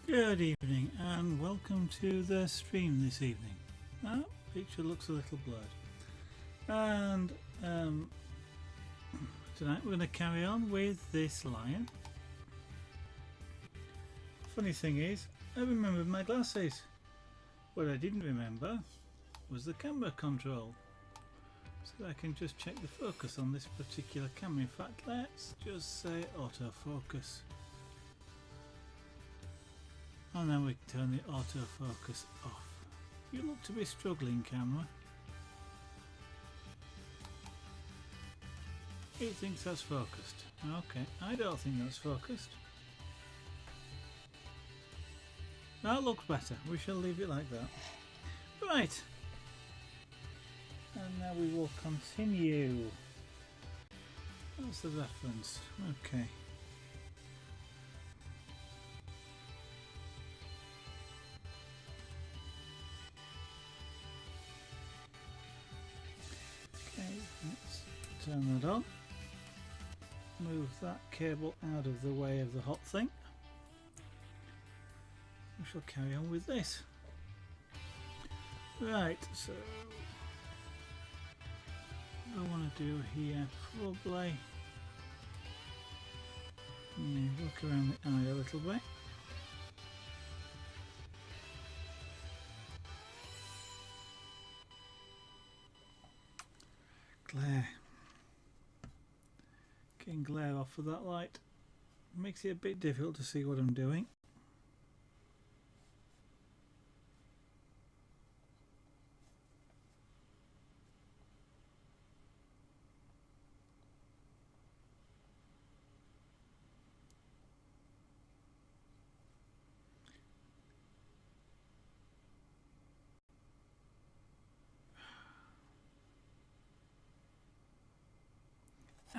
Good evening and welcome to the stream this evening. That picture looks a little blurred. And tonight we're going to carry on with this lion. Funny thing is, I remembered my glasses. What I didn't remember was the camera control. So I can just check the focus on this particular camera. In fact, let's just say autofocus. And then we can turn the autofocus off. You look to be struggling, camera. It thinks that's focused. Okay, I don't think that's focused. That looks better. We shall leave it like that. Right. And now we will continue. That's the reference. Okay. Let's turn that on. Move that cable out of the way of the hot thing. We shall carry on with this. Right, so what I want to do here, probably look around the eye a little bit. Glare. Getting glare off of that light makes it a bit difficult to see what I'm doing.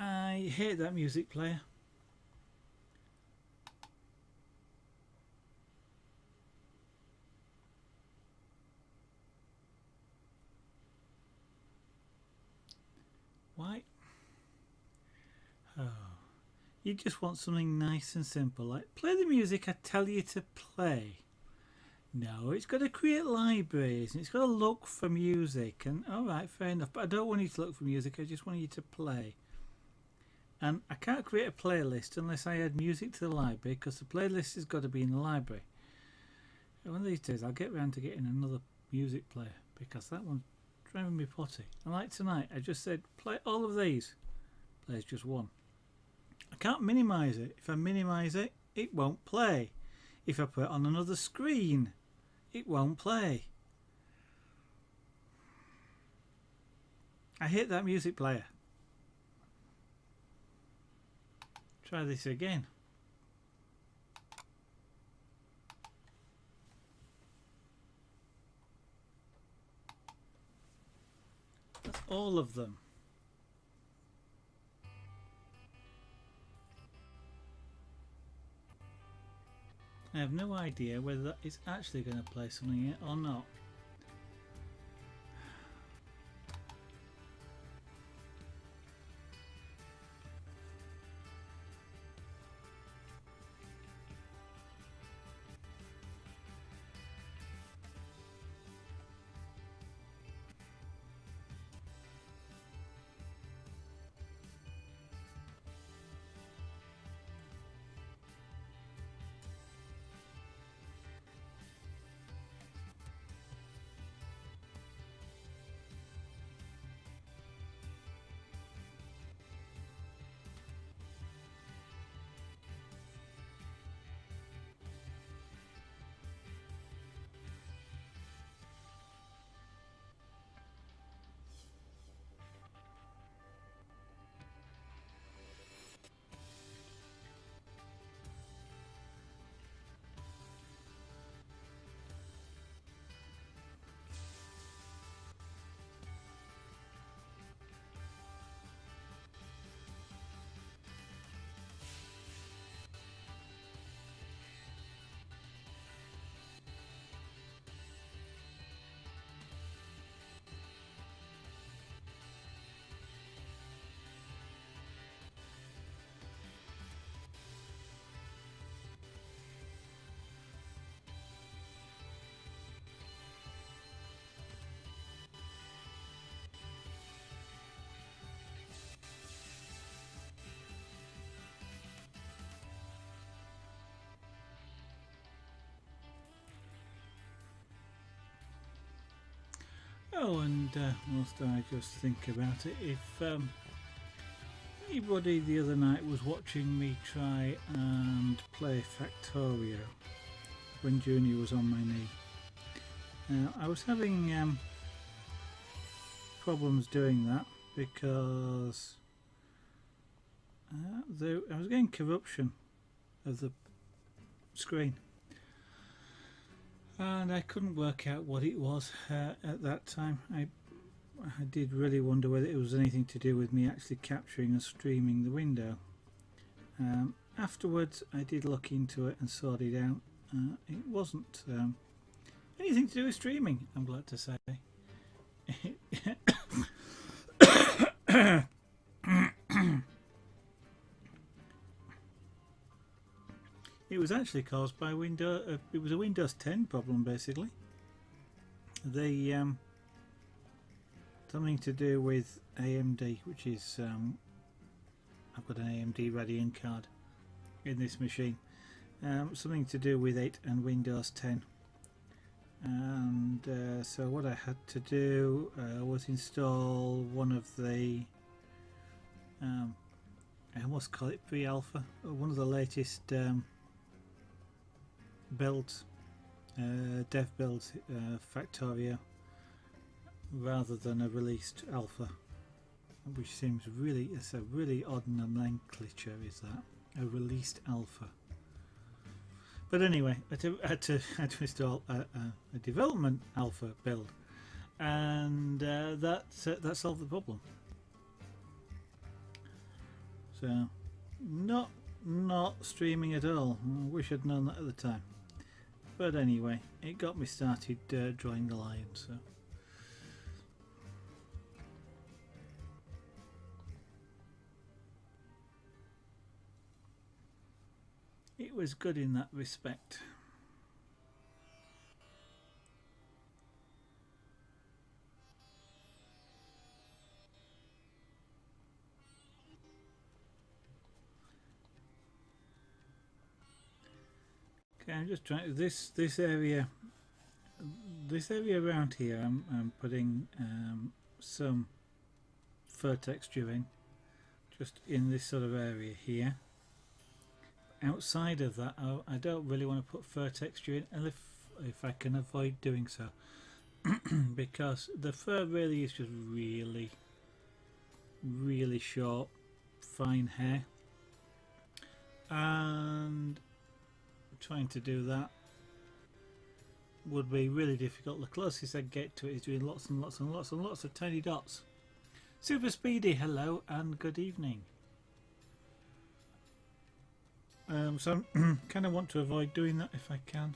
I hate that music player. Why? Oh, you just want something nice and simple, like play the music I tell you to play. No, it's got to create libraries and it's got to look for music. And alright, fair enough, but I don't want you to look for music, I just want you to play. And I can't create a playlist unless I add music to the library, because the playlist has got to be in the library. And one of these days I'll get around to getting another music player, because that one's driving me potty. And like tonight, I just said play all of these. Plays just one. I can't minimise it. If I minimise it, it won't play. If I put it on another screen, it won't play. I hate that music player. Try this again. That's all of them. I have no idea whether that is actually going to play something yet or not. Oh, and whilst I just think about it, if anybody the other night was watching me try and play Factorio when Junior was on my knee, I was having problems doing that because I was getting corruption of the screen, and I couldn't work out what it was at that time. I did really wonder whether it was anything to do with me actually capturing and streaming the window. Afterwards I did look into it and sort it out. It wasn't anything to do with streaming, I'm glad to say. It was actually caused by it was a Windows 10 problem, basically. Something to do with AMD, which is I've got an AMD Radeon card in this machine. Something to do with it and Windows 10. And so what I had to do was install one of the I almost call it pre-alpha, one of the latest builds, dev builds, Factorio, rather than a released alpha, which seems really, it's a really odd nomenclature, is that, a released alpha. But anyway, I had to install a development alpha build, and that solved the problem. So not streaming at all. I wish I'd known that at the time. But anyway, it got me started drawing the lion. So it was good in that respect. Okay, I'm just trying this area around here. I'm putting some fur texture in, just in this sort of area here. Outside of that, I don't really want to put fur texture in, and if I can avoid doing so, because the fur really is just really short, fine hair, and trying to do that would be really difficult. The closest I get to it is doing lots and lots and lots and lots of tiny dots. Super Speedy, hello and good evening. So I kind of want to avoid doing that if I can.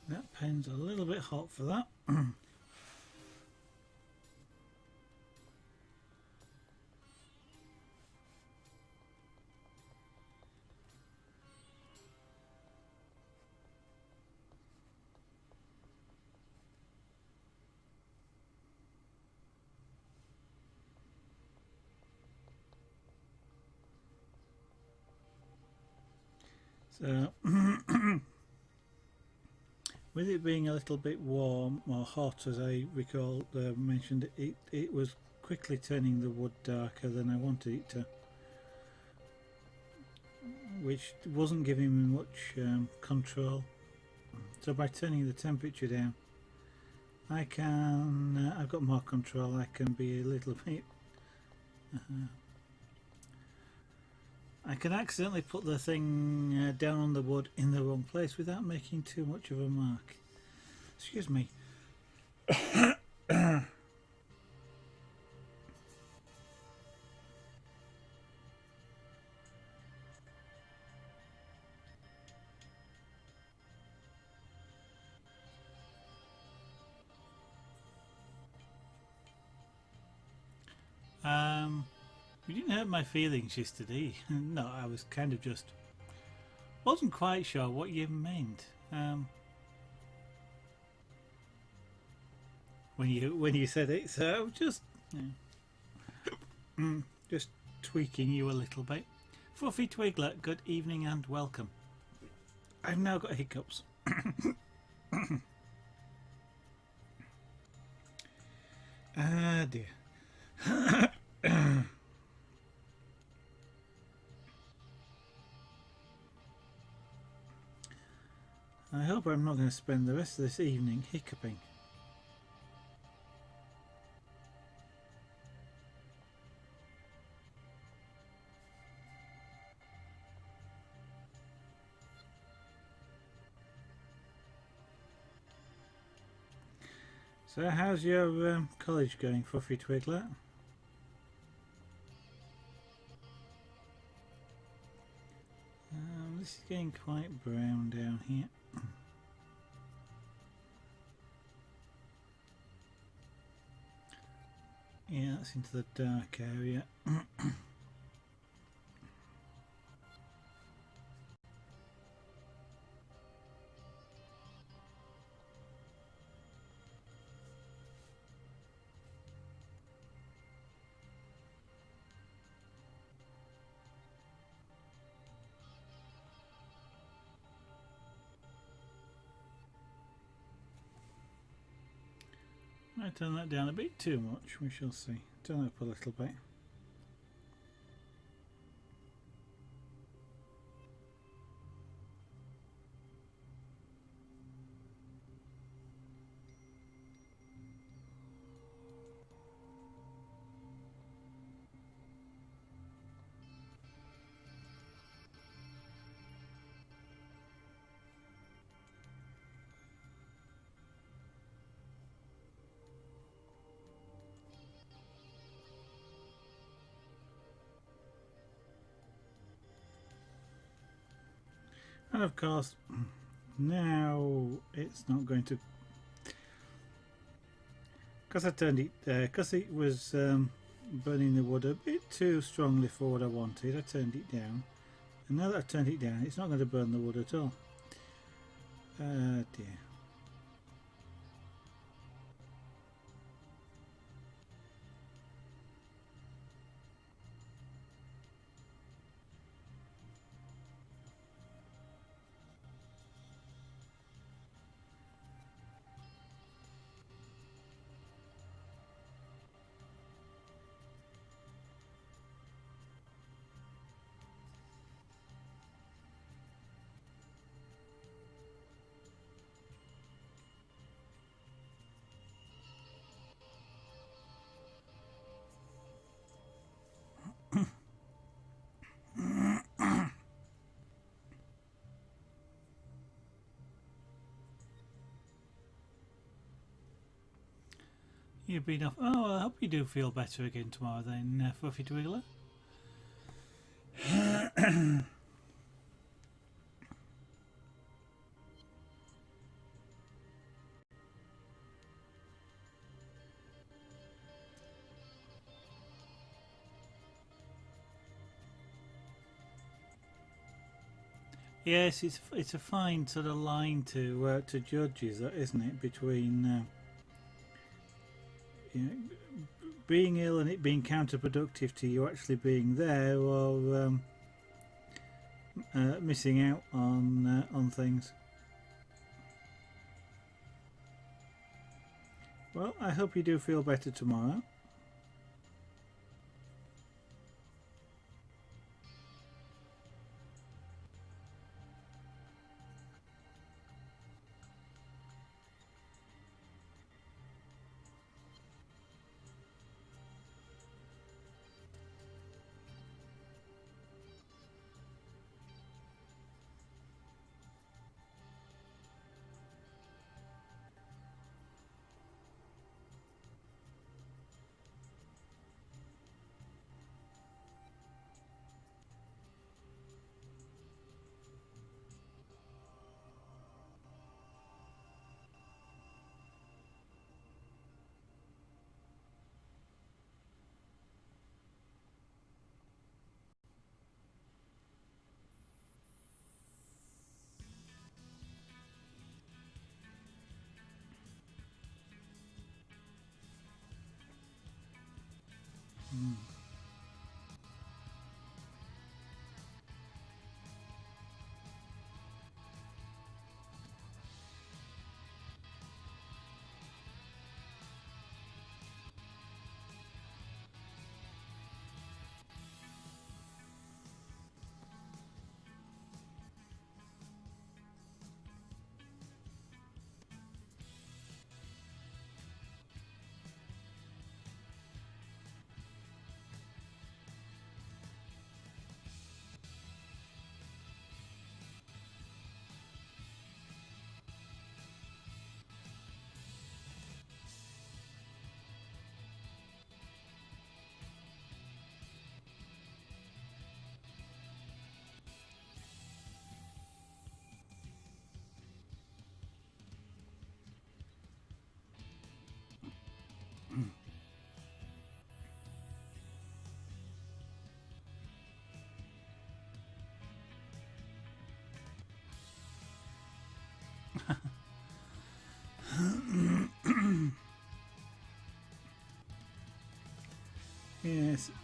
That pen's a little bit hot for that. So with it being a little bit warm or hot, as I recall mentioned, it was quickly turning the wood darker than I wanted it to, which wasn't giving me much control. So by turning the temperature down, I've got more control. I can be a little bit I can accidentally put the thing down on the wood in the wrong place without making too much of a mark. Excuse me. You didn't hurt my feelings yesterday. No, I was kind of just wasn't quite sure what you meant. When you said it, so I was just tweaking you a little bit. Fluffy Twiglet, good evening and welcome. I've now got hiccups. Ah dear. I hope I'm not going to spend the rest of this evening hiccuping. So how's your college going, Fluffy Twiglet? This is getting quite brown down here. Yeah, that's into the dark area. Might turn that down a bit too much, we shall see. Turn it up a little bit. And of course, now it's not going to, because I turned it there, because it was burning the wood a bit too strongly for what I wanted. I turned it down, and now that I've turned it down, it's not going to burn the wood at all. Dear. You've been off. Oh, I hope you do feel better again tomorrow then, Fluffy Twiggler. Yes, it's a fine sort of line to judge, isn't it? Between you know, being ill and it being counterproductive to you actually being there, or missing out on things. Well, I hope you do feel better tomorrow.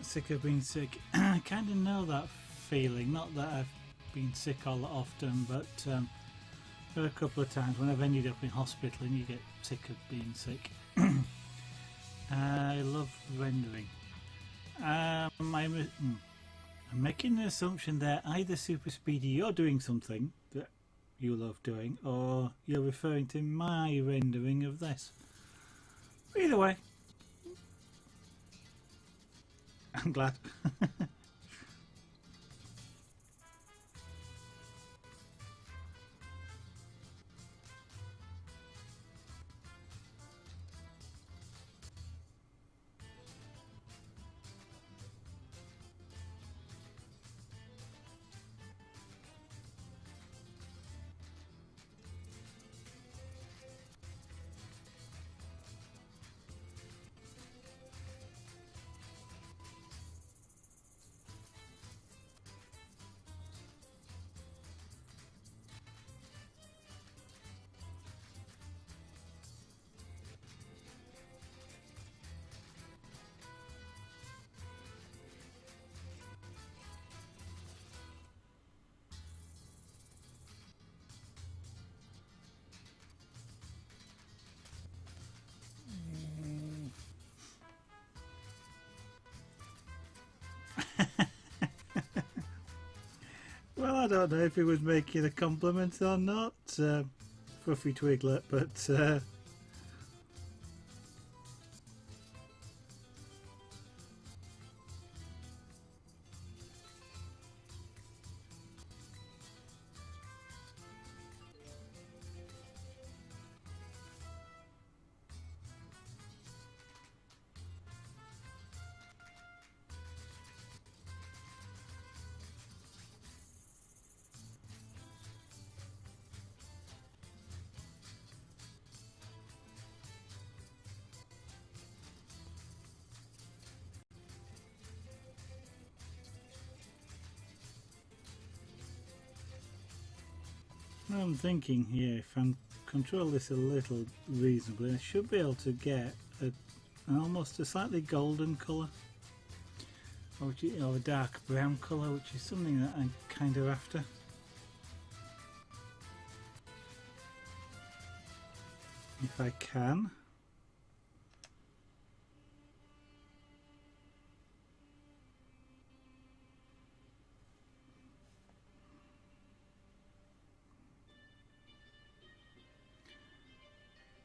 sick of being sick. I kind of know that feeling. Not that I've been sick all that often, but there are a couple of times when I've ended up in hospital and you get sick of being sick. I love rendering. I'm making an assumption that either Super Speedy, you're doing something that you love doing, or you're referring to my rendering of this. Either way, I'm glad. Well, I don't know if he was making a compliment or not, Fluffy Twiglet, but I'm thinking here, if I control this a little reasonably, I should be able to get almost a slightly golden colour, or a dark brown colour, which is something that I'm kind of after. If I can.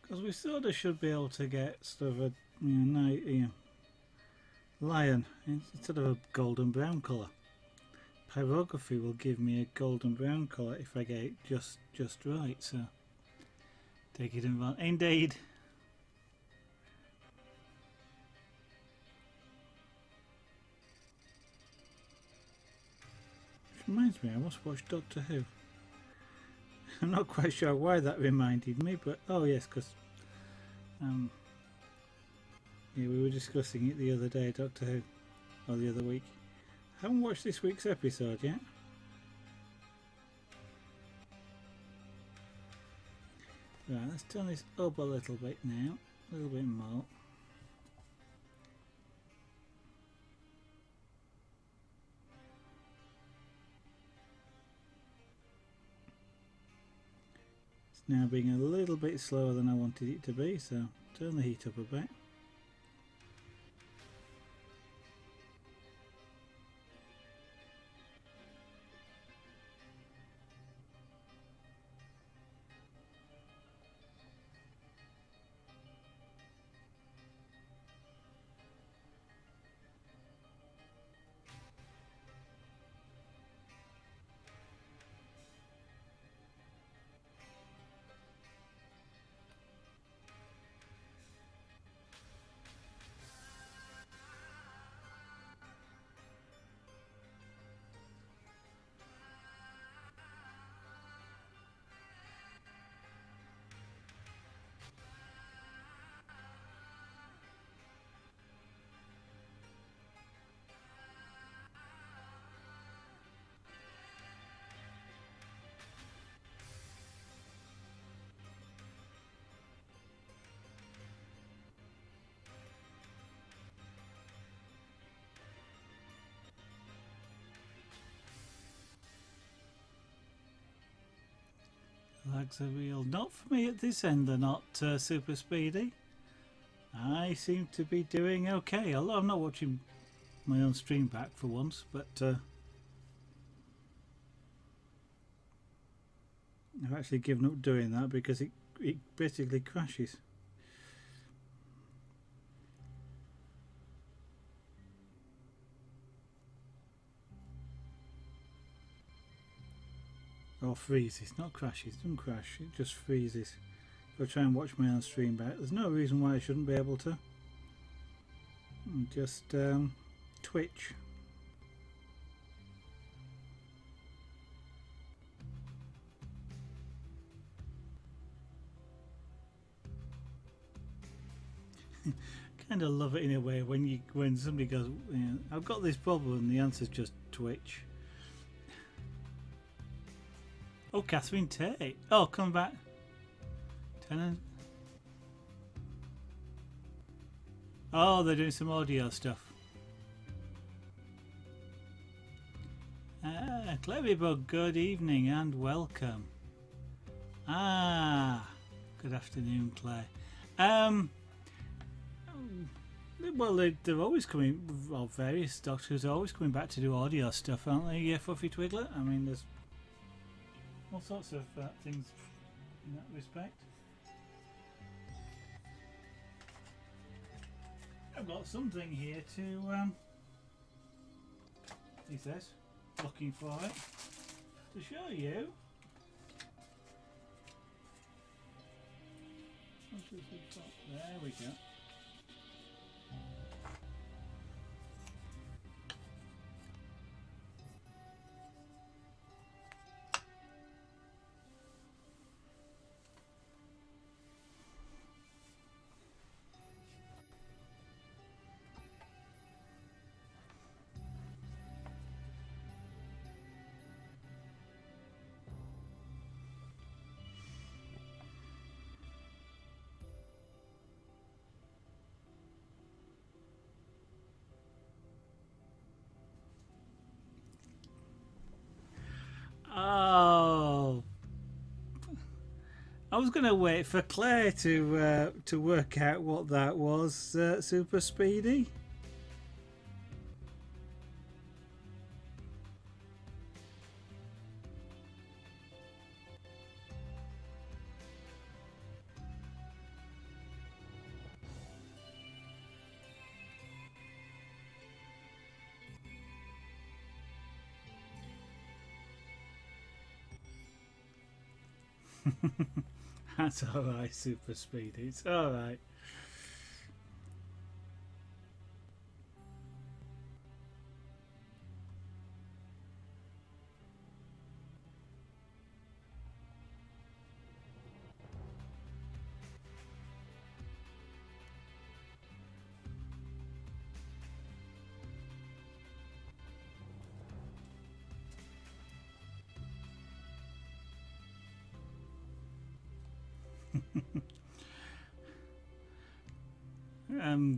Because we sort of should be able to get sort of a lion in sort of a golden brown colour. Pyrography will give me a golden brown colour if I get it just right, so take it and run. Indeed. Which reminds me, I must watch Doctor Who. I'm not quite sure why that reminded me, but oh yes, because yeah, we were discussing it the other day, Doctor Who, or the other week. I haven't watched this week's episode yet. Right, let's turn this up a little bit now, a little bit more. Now being a little bit slower than I wanted it to be, so turn the heat up a bit. lags are real. Not for me at this end, they're not super speedy. I seem to be doing okay, although I'm not watching my own stream back for once, but I've actually given up doing that because it basically crashes. Or freezes, not crashes, it doesn't crash, it just freezes. If I try and watch my own stream back, there's no reason why I shouldn't be able to. Just Twitch. Kind of love it in a way when somebody goes, you know, I've got this problem, and the answer's just Twitch. Oh, Catherine Tate. Oh, come back. Tenant. Oh, they're doing some audio stuff. Ah, Clerrybug, good evening and welcome. Ah, good afternoon, Claire. Well, they're always coming, well, various doctors are always coming back to do audio stuff, aren't they, Fluffy Twiglet? I mean, there's all sorts of things in that respect. I've got something here to, he says, looking for it, to show you. There we go. Oh, I was going to wait for Claire to work out what that was. Super speedy. That's alright, super speedy. It's alright.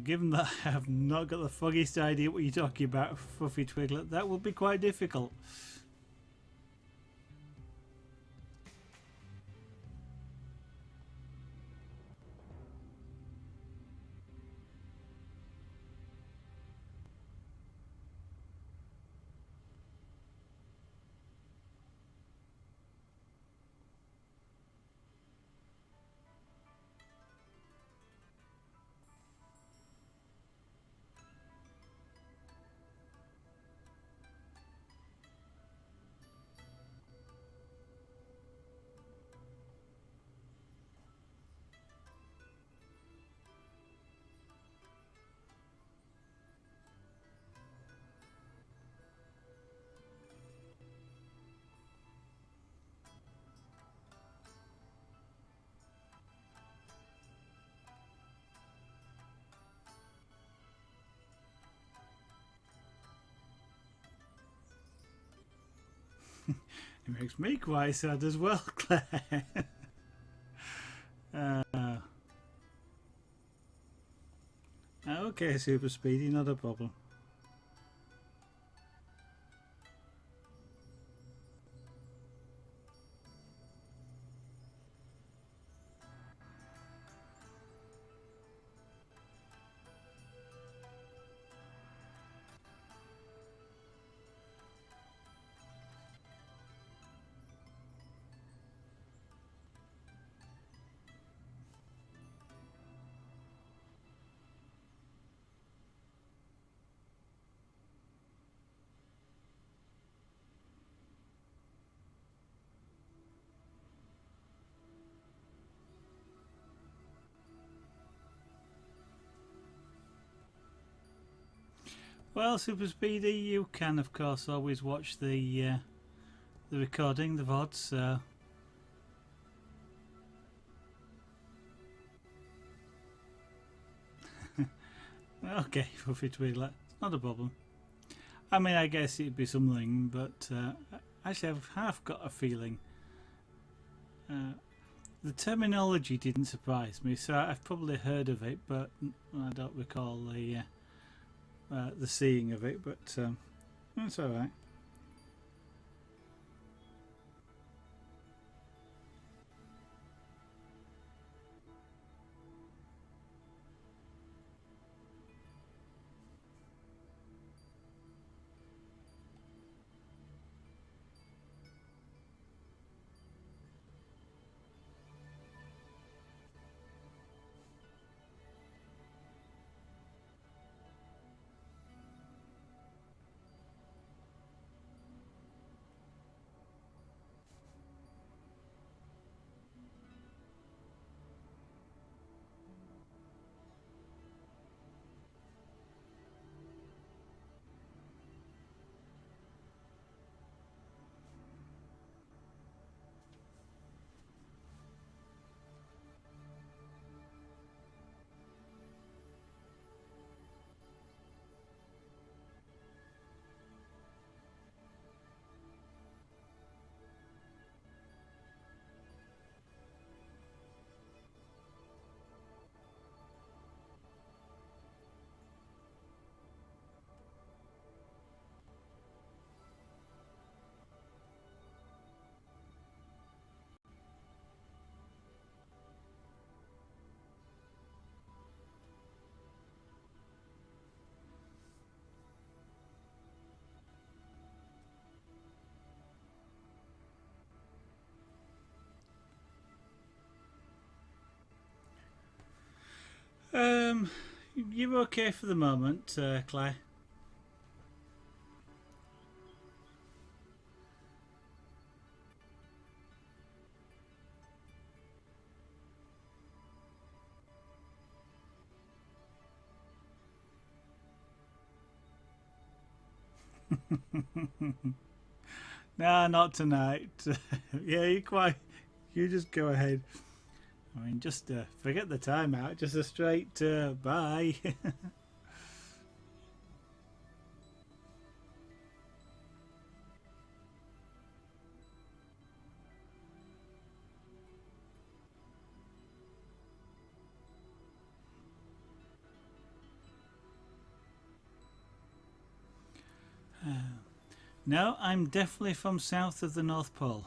Given that I have not got the foggiest idea what you're talking about, Fluffy Twiglet, that would be quite difficult. It makes me quite sad as well, Claire. Okay, super speedy, not a problem. Well, Super Speedy, you can of course always watch the recording, the VOD. So okay, Fluffy Twiddler, it's not a problem. I mean, I guess it'd be something, but actually, I've half got a feeling. The terminology didn't surprise me, so I've probably heard of it, but I don't recall the seeing of it. But that's all right. You're okay for the moment, Claire. Nah, not tonight. Yeah, you quite. You just go ahead. I mean, just forget the timeout. Just a straight bye. No, I'm definitely from south of the North Pole.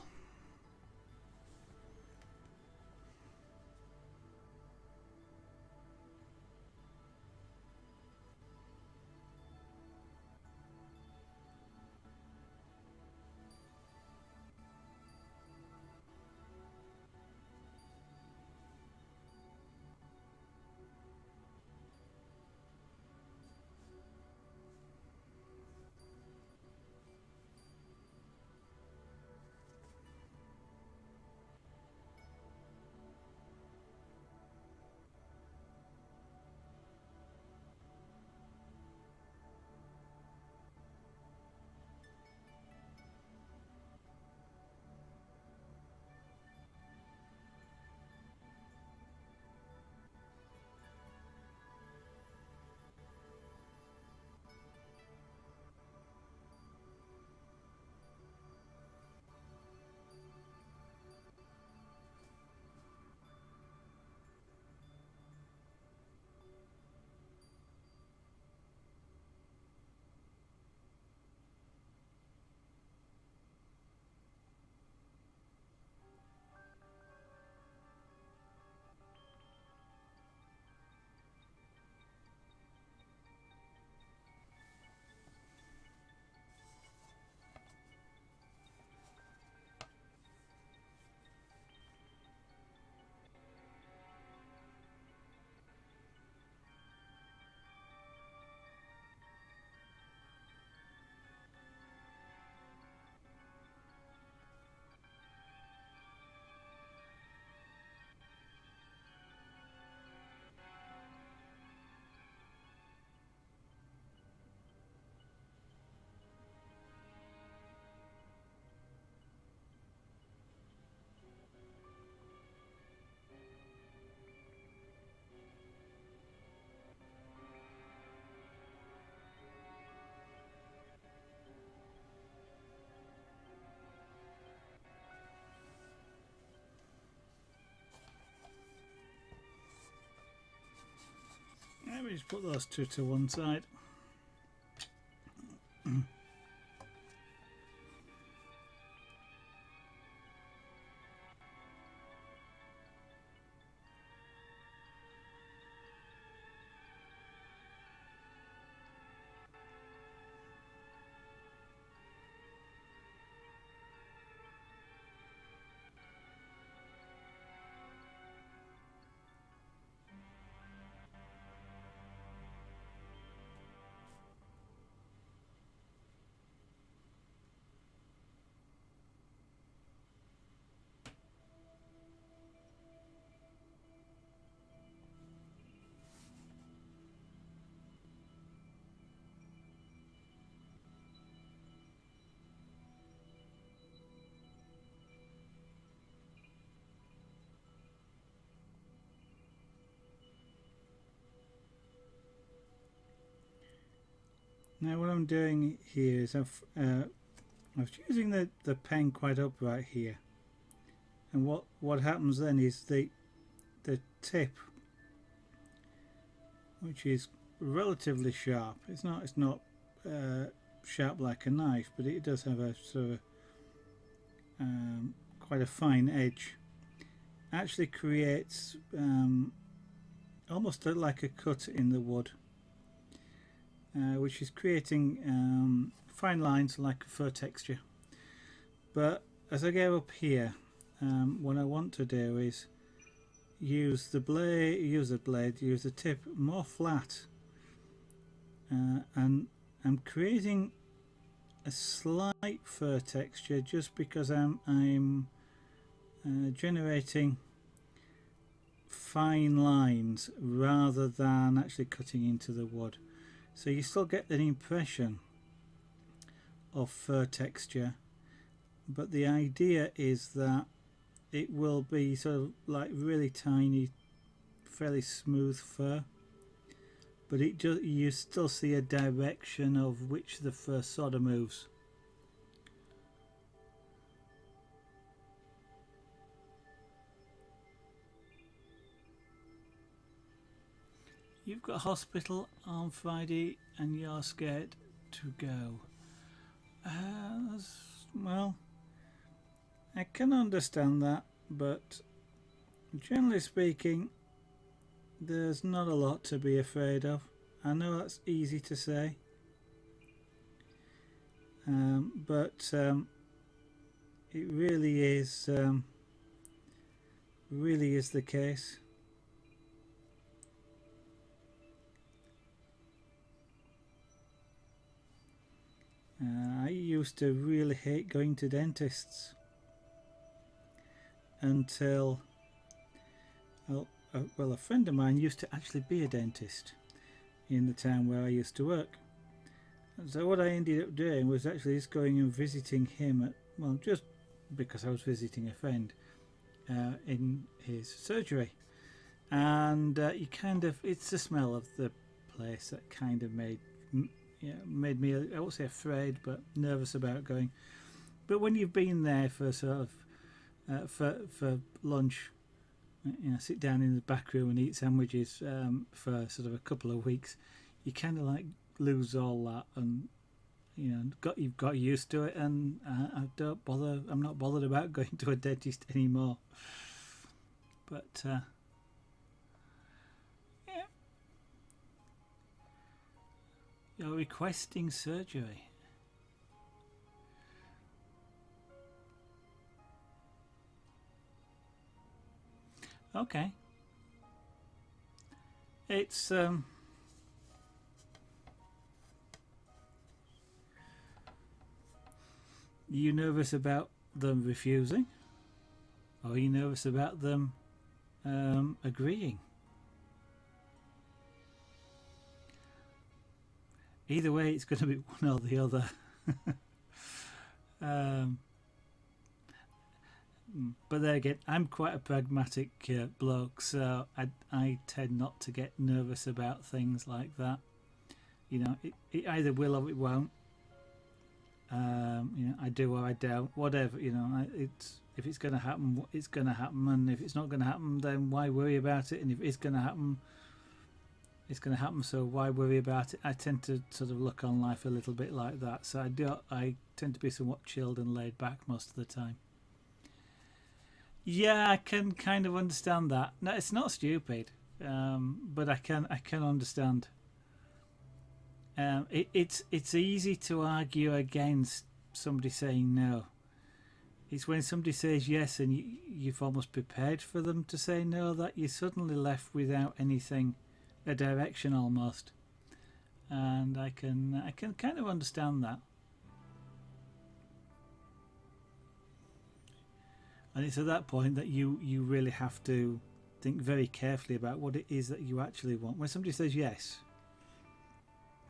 me just put those two to one side. Now what I'm doing here is I was using the pen quite upright here, and what happens then is the tip, which is relatively sharp. It's not sharp like a knife, but it does have a sort of quite a fine edge. Actually creates almost like a cut in the wood. Which is creating fine lines like a fur texture. But as I go up here, what I want to do is use the tip more flat, and I'm creating a slight fur texture just because I'm generating fine lines rather than actually cutting into the wood. So you still get an impression of fur texture, but the idea is that it will be sort of like really tiny, fairly smooth fur, but you still see a direction of which the fur sort of moves. You've got a hospital on Friday and you're scared to go. Well, I can understand that, but generally speaking, there's not a lot to be afraid of. I know that's easy to say, but it really is the case. I used to really hate going to dentists until, well, a friend of mine used to actually be a dentist in the town where I used to work. And so what I ended up doing was actually just going and visiting him just because I was visiting a friend in his surgery. And it's the smell of the place that kind of made me, I won't say afraid, but nervous about going. But when you've been there for sort of for lunch, sit down in the back room and eat sandwiches for sort of a couple of weeks, you kind of like lose all that, and you've got used to it, and I'm not bothered about going to a dentist anymore. But you're requesting surgery. Okay. It's you nervous about them refusing? Or are you nervous about them agreeing? Either way, it's going to be one or the other. But then again, I'm quite a pragmatic bloke, so I tend not to get nervous about things like that. It either will or it won't. I do or I don't. Whatever. If it's going to happen, it's going to happen, and if it's not going to happen, then why worry about it? And if it's going to happen, it's going to happen, so why worry about it? I tend to sort of look on life a little bit like that, so I tend to be somewhat chilled and laid back most of the time. Yeah, I can kind of understand that. No, it's not stupid, but I can understand. It's easy to argue against somebody saying no. It's when somebody says yes and you've almost prepared for them to say no that you're suddenly left without anything, a direction almost. And I can kind of understand that. And it's at that point that you really have to think very carefully about what it is that you actually want. When somebody says yes,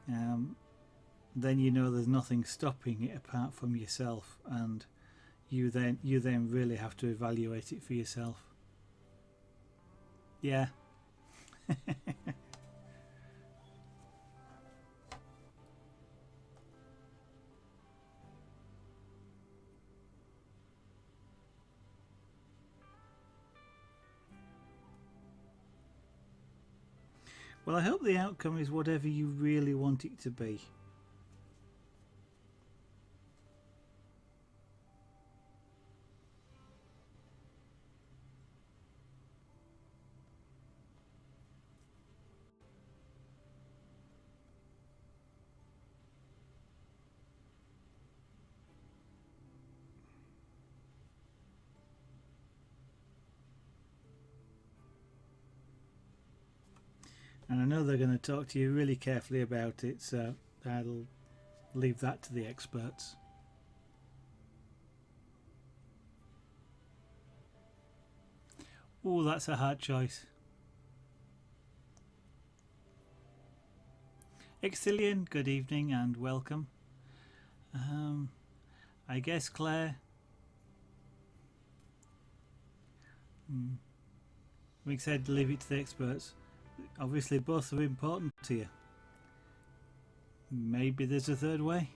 then you know there's nothing stopping it apart from yourself, and you then really have to evaluate it for yourself. Yeah. Well, I hope the outcome is whatever you really want it to be. And I know they're going to talk to you really carefully about it, so I'll leave that to the experts. Oh, that's a hard choice. Exilian, good evening and welcome. I guess Claire. We said leave it to the experts. Obviously both are important to you. Maybe there's a third way.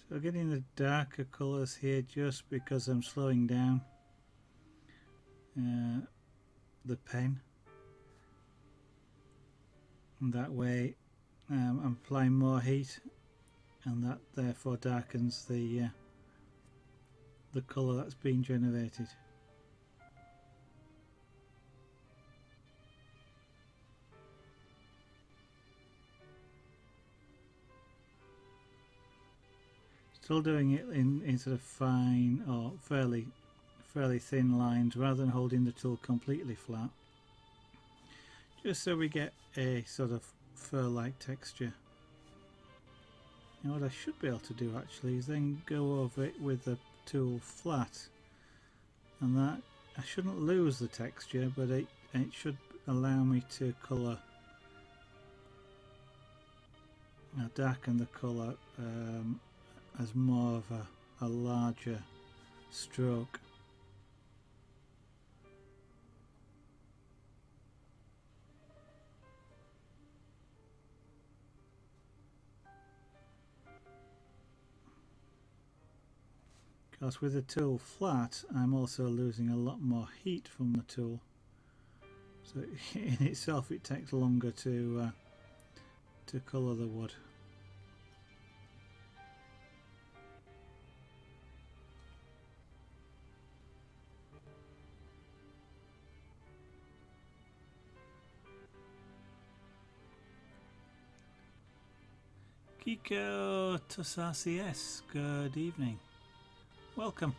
So getting the darker colours here just because I'm slowing down the pen, and that way I'm applying more heat, and that therefore darkens the colour that's being generated. Still doing it in sort of fine or fairly thin lines rather than holding the tool completely flat, just so we get a sort of fur-like texture. Now what I should be able to do actually is then go over it with the tool flat, and that I shouldn't lose the texture, but it should allow me to colour, darken the colour as more of a larger stroke. Because with the tool flat, I'm also losing a lot more heat from the tool, so in itself it takes longer to colour the wood. Kiko Tosacies, good evening. Welcome.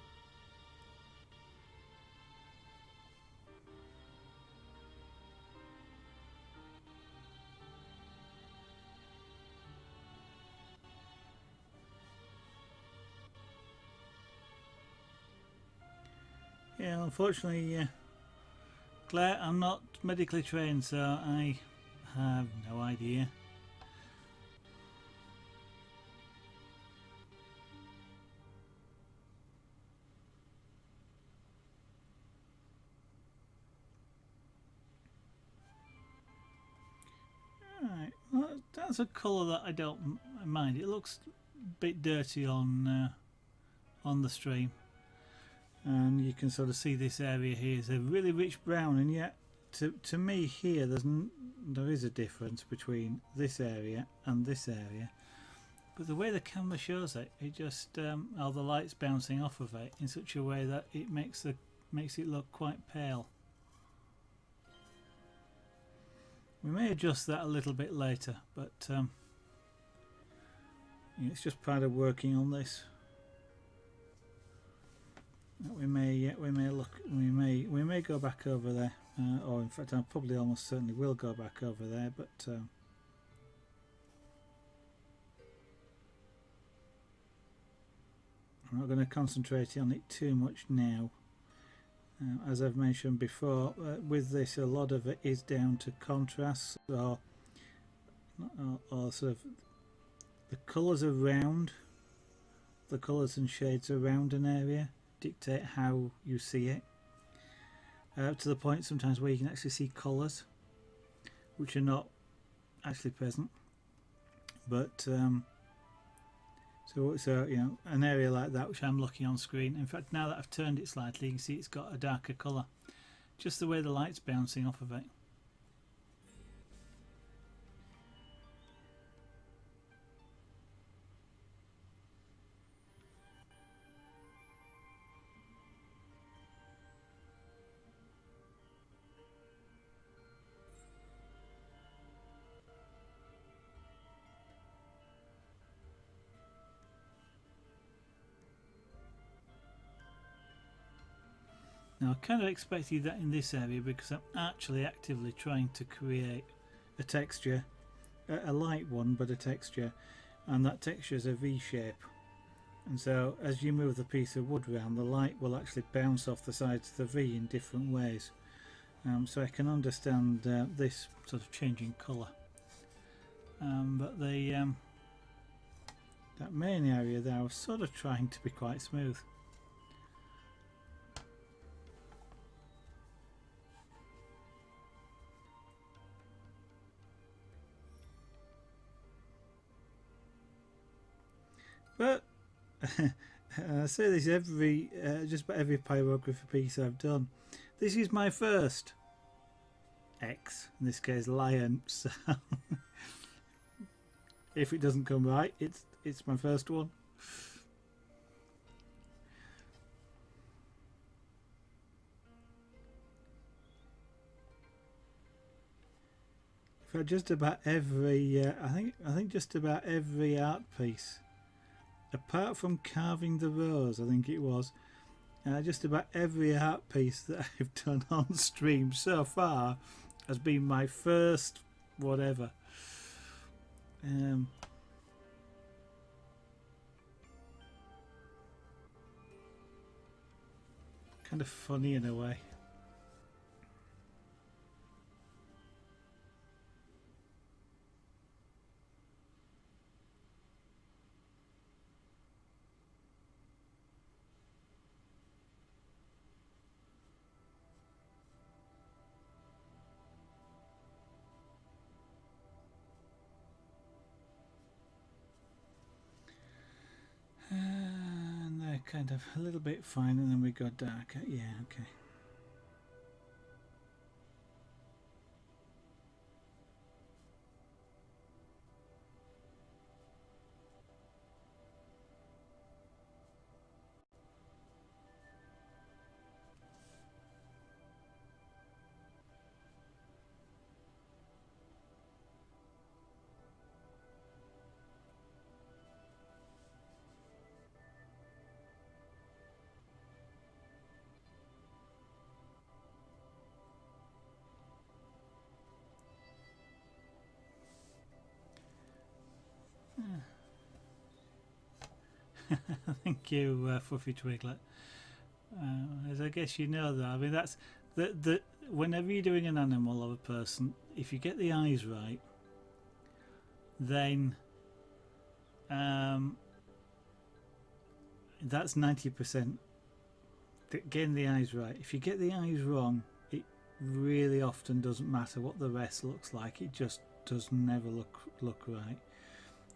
Yeah, unfortunately, Claire, I'm not medically trained, so I have no idea. Right, well, that's a colour that I don't mind. It looks a bit dirty on the stream, and you can sort of see this area here is a really rich brown, and yet to me here there is a difference between this area and this area, but the way the camera shows it, it just all the lights bouncing off of it in such a way that it makes it look quite pale. We may adjust that a little bit later, but it's just part of working on this. We may go back over there, or in fact, I probably almost certainly will go back over there, but I'm not going to concentrate on it too much now. As I've mentioned before, with this, a lot of it is down to contrast, or sort of the colours around, the colours and shades around an area dictate how you see it. To the point sometimes where you can actually see colours which are not actually present, but so you know, an area like that which I'm looking on screen, in fact now that I've turned it slightly, you can see it's got a darker colour, just the way the light's bouncing off of it. Now I kind of expected that in this area because I'm actually actively trying to create a texture, a light one but a texture, and that texture is a V shape, and so as you move the piece of wood around, the light will actually bounce off the sides of the V in different ways, so I can understand this sort of changing colour, but that main area there I was sort of trying to be quite smooth. But I say this every just about every pyrography piece I've done. This is my first X, in this case lion. So if it doesn't come right, it's my first one. For just about every, I think just about every art piece, apart from carving the rose, I think it was, just about every art piece that I've done on stream so far has been my first whatever. Kind of funny in a way. And they're kind of a little bit fine, and then we go darker. Yeah, okay. Thank you, Fluffy Twiglet. As I guess you know that. I mean, that's the whenever you're doing an animal or a person, if you get the eyes right, then that's 90%. Getting the eyes right. If you get the eyes wrong, it really often doesn't matter what the rest looks like. It just does never look right.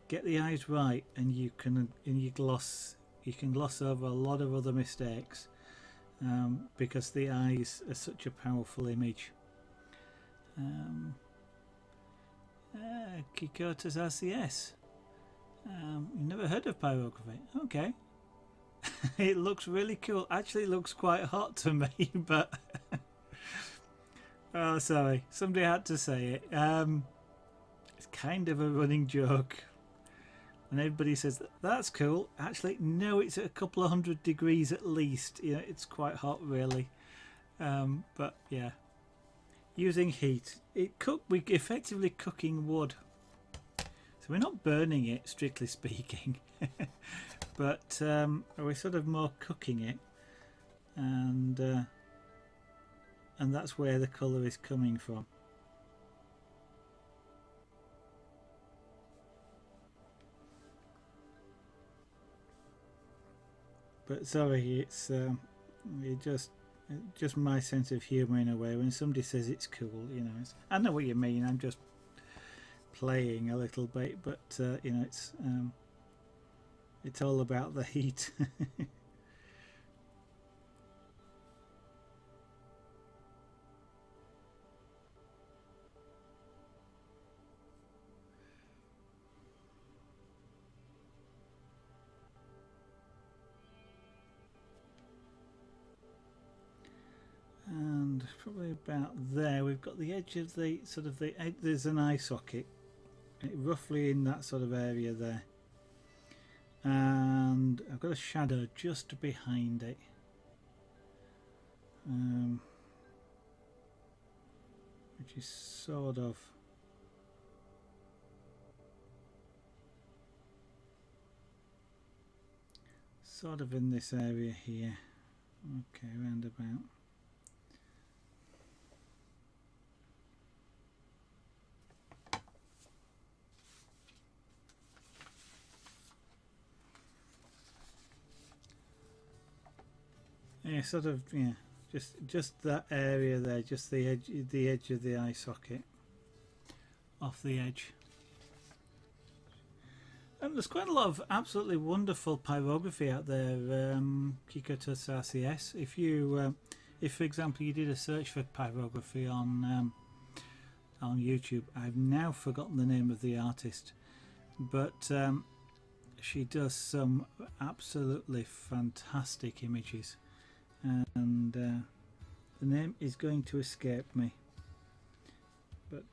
Get the eyes right, and you can gloss over a lot of other mistakes, because the eyes are such a powerful image. Kikota's RCS. You never heard of pyrography? Okay. It looks really cool. Actually, it looks quite hot to me, but oh, sorry, somebody had to say it. It's kind of a running joke, and everybody says that's cool. Actually, no, it's at a couple of 100 degrees at least. Yeah, it's quite hot, really. But yeah, using heat, we're effectively cooking wood, so we're not burning it, strictly speaking. But we're sort of more cooking it, and that's where the colour is coming from. But sorry, it's just my sense of humour in a way. When somebody says it's cool, you know, I know what you mean. I'm just playing a little bit, but you know, it's all about the heat. And probably about there, we've got the edge of the there's an eye socket, roughly in that sort of area there. And I've got a shadow just behind it, which is sort of in this area here. Okay, round about. Yeah, sort of, yeah, just that area there, just the edge of the eye socket, off the edge. And there's quite a lot of absolutely wonderful pyrography out there, Kikotos RCS. If for example you did a search for pyrography on YouTube, I've now forgotten the name of the artist, but she does some absolutely fantastic images. And the name is going to escape me, but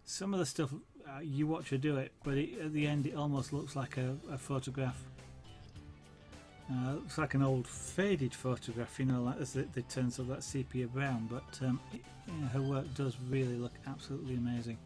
some of the stuff you watch her do it, but at the end it almost looks like a photograph. Looks like an old faded photograph, you know, like as they turn sort of that sepia brown. But her work does really look absolutely amazing.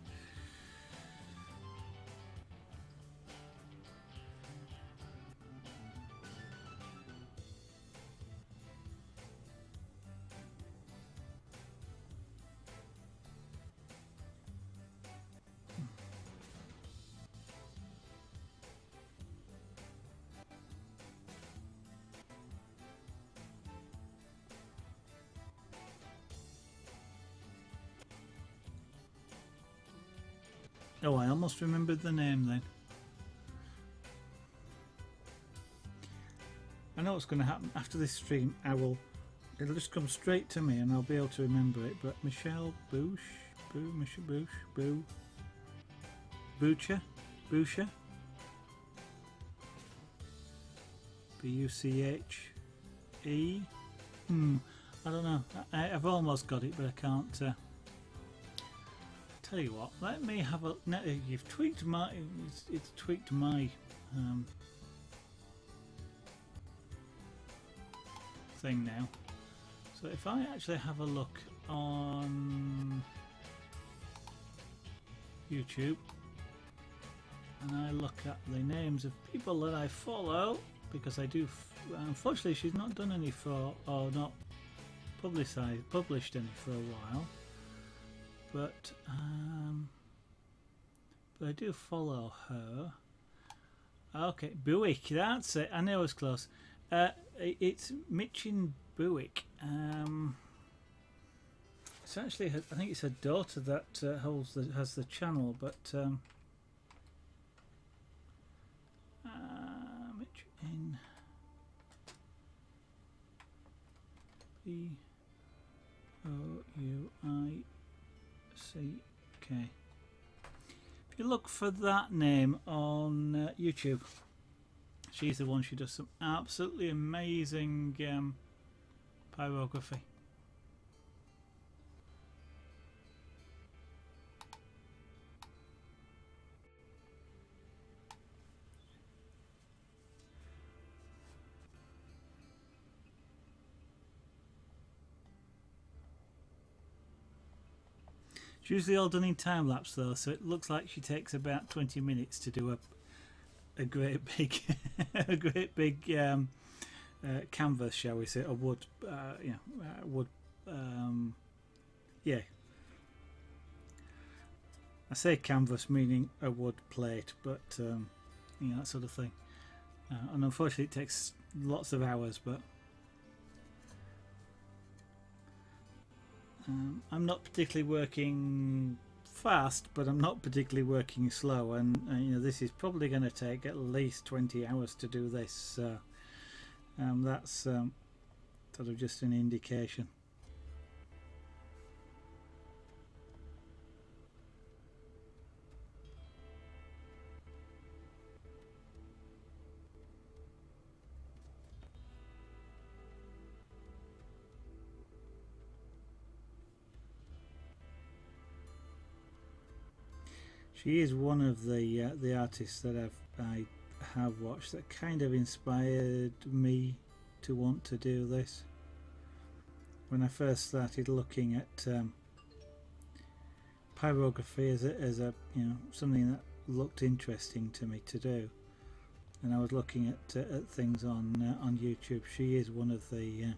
Oh, I almost remembered the name then. I know what's going to happen after this stream. It'll just come straight to me and I'll be able to remember it. But Michelle Boucher, Boucher, B-U-C-H-E. I don't know. I've almost got it, but I can't. Tell you what, let me have a. No, you've tweaked my. It's tweaked my thing now. So if I actually have a look on YouTube, and I look at the names of people that I follow, because I do, unfortunately she's not done any for, or not published any for a while, but I do follow her. Okay, Buick, that's it. I know it was close. It's Michin Buick. It's actually I think it's her daughter that has the channel, but Michin Bouick. If you look for that name on YouTube, she's the one. She does some absolutely amazing pyrography. It's usually all done in time lapse though, so it looks like she takes about 20 minutes to do a great big canvas, shall we say, or wood, wood. Yeah, I say canvas meaning a wood plate, but that sort of thing. And unfortunately, it takes lots of hours, but. I'm not particularly working fast, but I'm not particularly working slow, and this is probably going to take at least 20 hours to do this. That's sort of just an indication. She is one of the artists that I have watched that kind of inspired me to want to do this. When I first started looking at pyrography as a something that looked interesting to me to do, and I was looking at things on YouTube, she is one of the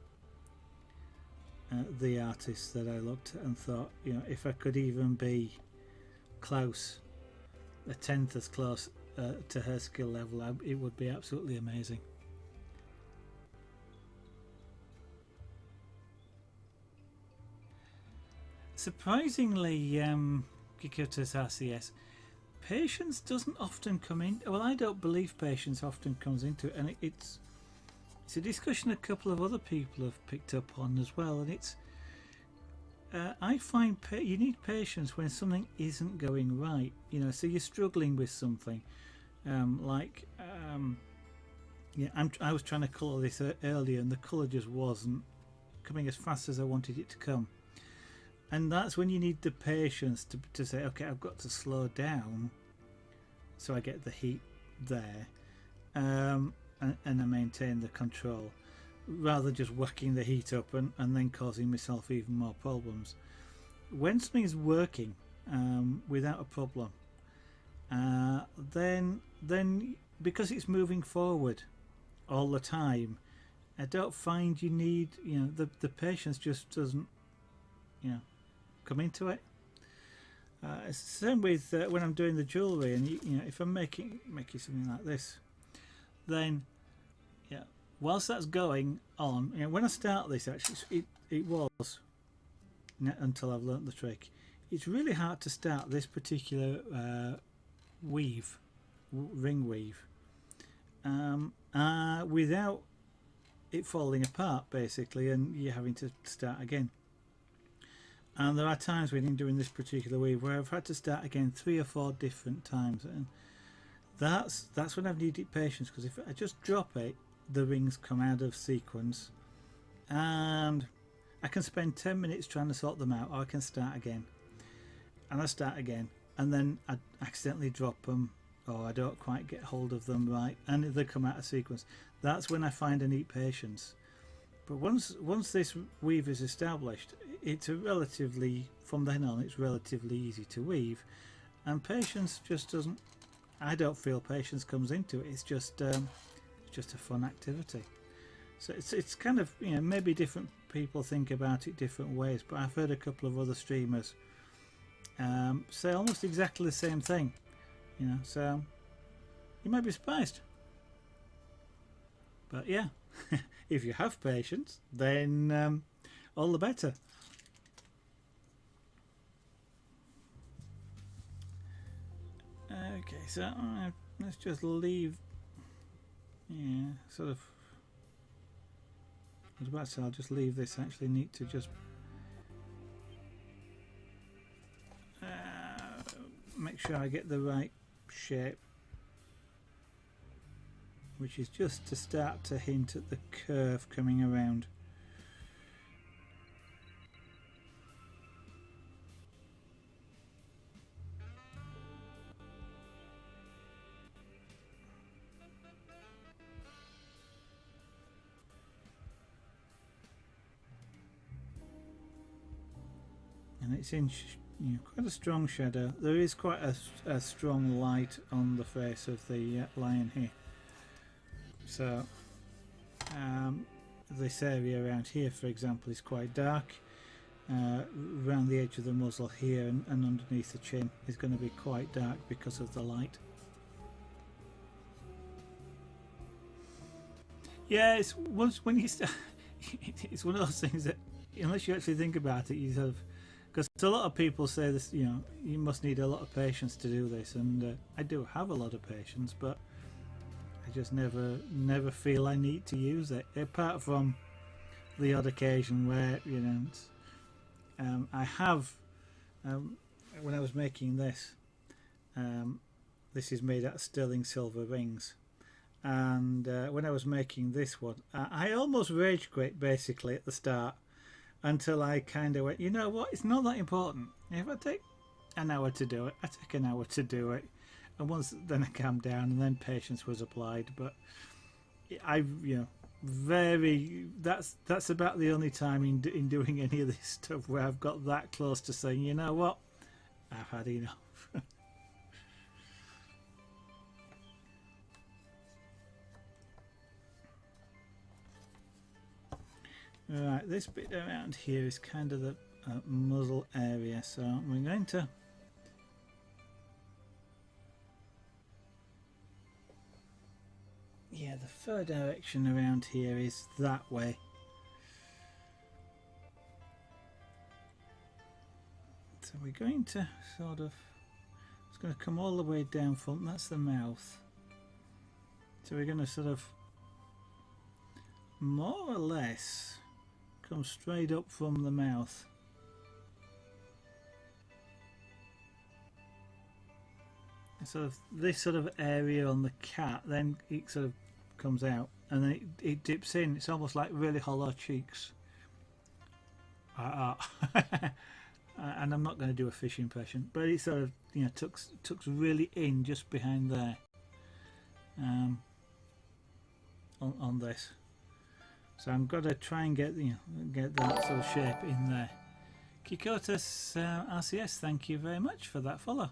artists that I looked at and thought, if I could even be close, a tenth as close to her skill level, it would be absolutely amazing. Surprisingly, Kikutas RCS, patience doesn't often come in. Well, I don't believe patience often comes into it, and it's a discussion a couple of other people have picked up on as well, and it's I find you need patience when something isn't going right. So you're struggling with something, I was trying to colour this earlier, and the colour just wasn't coming as fast as I wanted it to come. And that's when you need the patience to say, okay, I've got to slow down, so I get the heat there, and I maintain the control, rather than just whacking the heat up and then causing myself even more problems. When something is working without a problem, then because it's moving forward all the time, I don't find you need the patience just doesn't come into it. It's the same with when I'm doing the jewellery, and if I'm making something like this, then whilst that's going on, when I start this, actually it was until I've learnt the trick. It's really hard to start this particular ring weave, without it falling apart, basically, and you're having to start again. And there are times when I'm doing this particular weave where I've had to start again 3 or 4 different times, and that's when I've needed patience, because if I just drop it, the rings come out of sequence, and I can spend 10 minutes trying to sort them out, or I can start again, and I start again, and then I accidentally drop them, or I don't quite get hold of them right, and they come out of sequence. That's when I find I need patience. But once this weave is established, from then on it's relatively easy to weave, and patience just doesn't. I don't feel patience comes into it. It's just a fun activity. So it's kind of, you know, maybe different people think about it different ways, but I've heard a couple of other streamers say almost exactly the same thing, you know, so you might be surprised. But yeah, if you have patience, then all the better. Okay, so let's just leave, yeah, sort of, I was about to say I'll just leave this. I actually need to just make sure I get the right shape, which is just to start to hint at the curve coming around. And it's in quite a strong shadow. There is quite a strong light on the face of the lion here. So this area around here, for example, is quite dark. Around the edge of the muzzle here and underneath the chin is going to be quite dark because of the light. Yeah, it's when you start, it's one of those things that unless you actually think about it, you sort of, because a lot of people say this, you know, you must need a lot of patience to do this, and I do have a lot of patience, but I just never feel I need to use it, apart from the odd occasion where, you know, I have, when I was making this, this is made out of sterling silver rings, and when I was making this one, I almost rage quit basically at the start, until I kind of went, you know what, it's not that important. If I take an hour to do it, I take an hour to do it. And once then I calmed down, and then patience was applied. But I, you know, that's about the only time in doing any of this stuff where I've got that close to saying, you know what, I've had enough. Right, this bit around here is kind of the muzzle area, so we're going to the fur direction around here is that way. So we're going to sort of, it's going to come all the way down from, that's the mouth. So we're going to sort of more or less come straight up from the mouth. Sort of this sort of area on the cat, then it sort of comes out, and then it dips in. It's almost like really hollow cheeks. And I'm not going to do a fish impression, but it sort of, you know, tucks really in just behind there. On this. So I'm going to try and get that sort of shape in there. Kikotas RCS, thank you very much for that follow.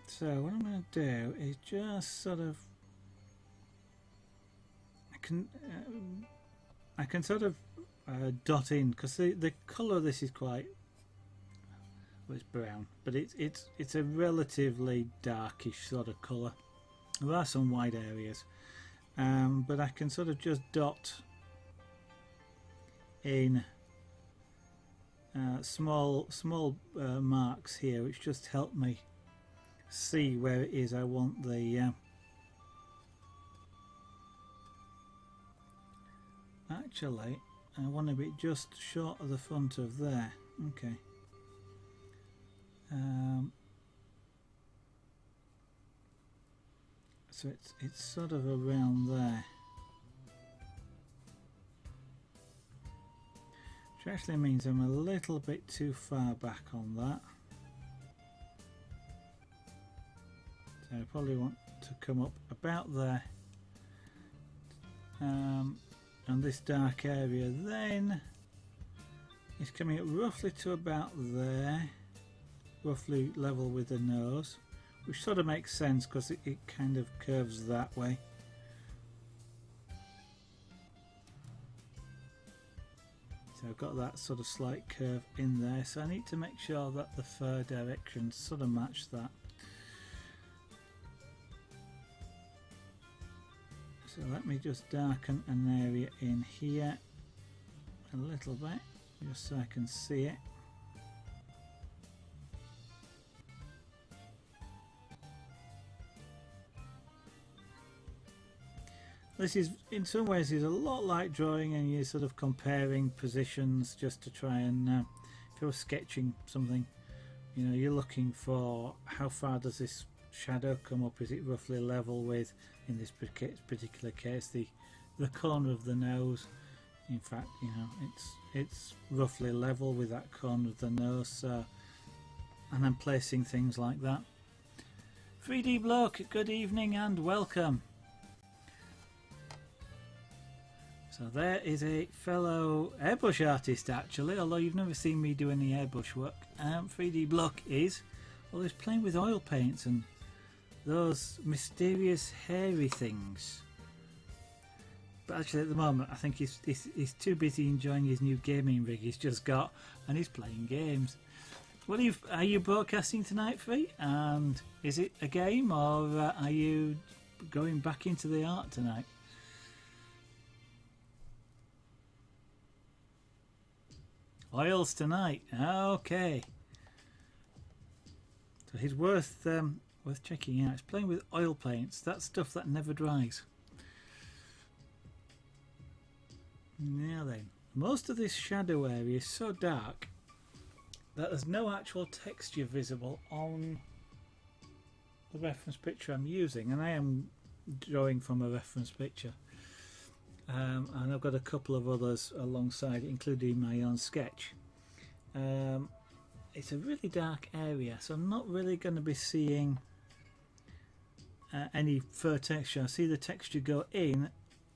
So what I'm going to do is just sort of, I can sort of dot in, because the colour of this is quite, well, it's brown, but it's a relatively darkish sort of colour. There are some wide areas, but I can sort of just dot in small marks here, which just help me see where it is I want the actually I want to be just short of the front of there. Okay. So it's sort of around there, which actually means I'm a little bit too far back on that. So I probably want to come up about there, and this dark area then is coming up roughly to about there, roughly level with the nose, which sort of makes sense because it kind of curves that way. So I've got that sort of slight curve in there, so I need to make sure that the fur directions sort of match that. So let me just darken an area in here a little bit, just so I can see it. This is, in some ways, is a lot like drawing, and you're sort of comparing positions just to try and, if you're sketching something, you know, you're looking for how far does this shadow come up? Is it roughly level with, in this particular case, the corner of the nose? In fact, you know, it's roughly level with that corner of the nose. So, and I'm placing things like that. 3D Bloke, good evening and welcome. So there is a fellow airbrush artist, actually, although you've never seen me do any airbrush work. 3D Block is, well, he's playing with oil paints and those mysterious hairy things. But actually at the moment I think he's too busy enjoying his new gaming rig he's just got, and he's playing games. What are you broadcasting tonight, Free? And is it a game, or are you going back into the art tonight? Oils tonight. Okay. So he's worth checking out. He's playing with oil paints. That's stuff that never dries. Now then, most of this shadow area is so dark that there's no actual texture visible on the reference picture I'm using, and I am drawing from a reference picture. And I've got a couple of others alongside, including my own sketch. It's a really dark area, so I'm not really going to be seeing any fur texture. I see the texture go in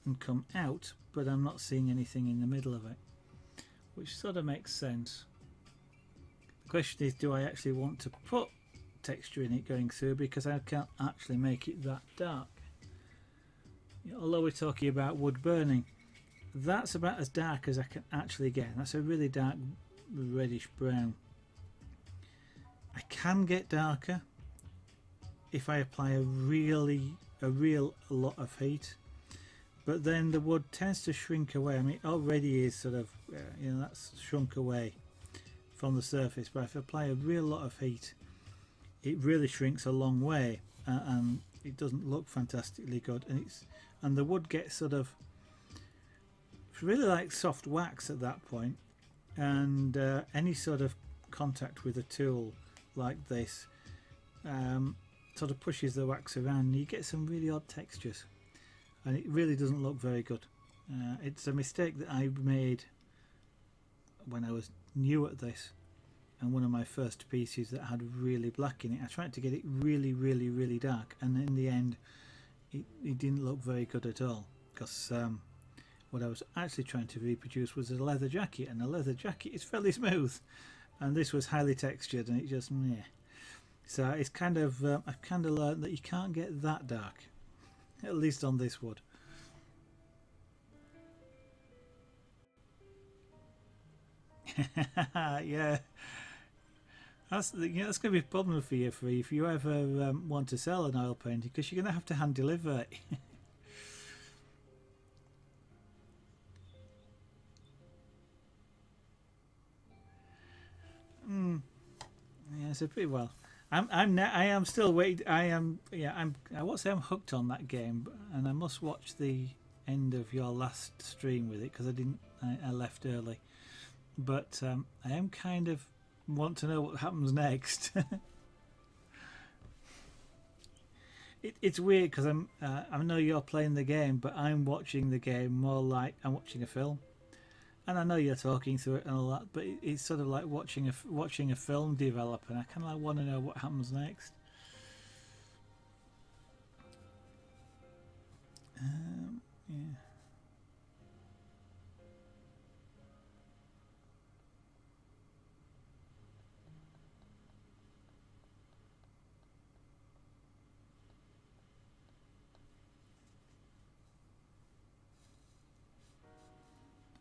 and come out, but I'm not seeing anything in the middle of it, which sort of makes sense. The question is, do I actually want to put texture in it going through, because I can't actually make it that dark. Although we're talking about wood burning, that's about as dark as I can actually get. That's a really dark reddish brown. I can get darker if I apply a real lot of heat, but then the wood tends to shrink away. I mean, it already is sort of, you know, that's shrunk away from the surface, but if I apply a real lot of heat, it really shrinks a long way, and it doesn't look fantastically good, and the wood gets sort of, it's really like soft wax at that point, and any sort of contact with a tool like this sort of pushes the wax around, and you get some really odd textures, and it really doesn't look very good. It's a mistake that I made when I was new at this, and one of my first pieces that had really black in it, I tried to get it really dark, and in the end it didn't look very good at all, because what I was actually trying to reproduce was a leather jacket, and a leather jacket is fairly smooth, and this was highly textured, and it just meh. So it's kind of I've kind of learned that you can't get that dark, at least on this wood. Yeah, that's going to be a problem for you, Free, if you ever want to sell an oil painting, because you're going to have to hand deliver it. Yeah, it's a pretty well. I am still waiting. I won't say I'm hooked on that game, and I must watch the end of your last stream with it, because I left early. But I am kind of want to know what happens next. It's weird, because I know you're playing the game, but I'm watching the game more like I'm watching a film. And I know you're talking through it and all that, but it's sort of like watching a film develop, and I kind of like want to know what happens next. Yeah.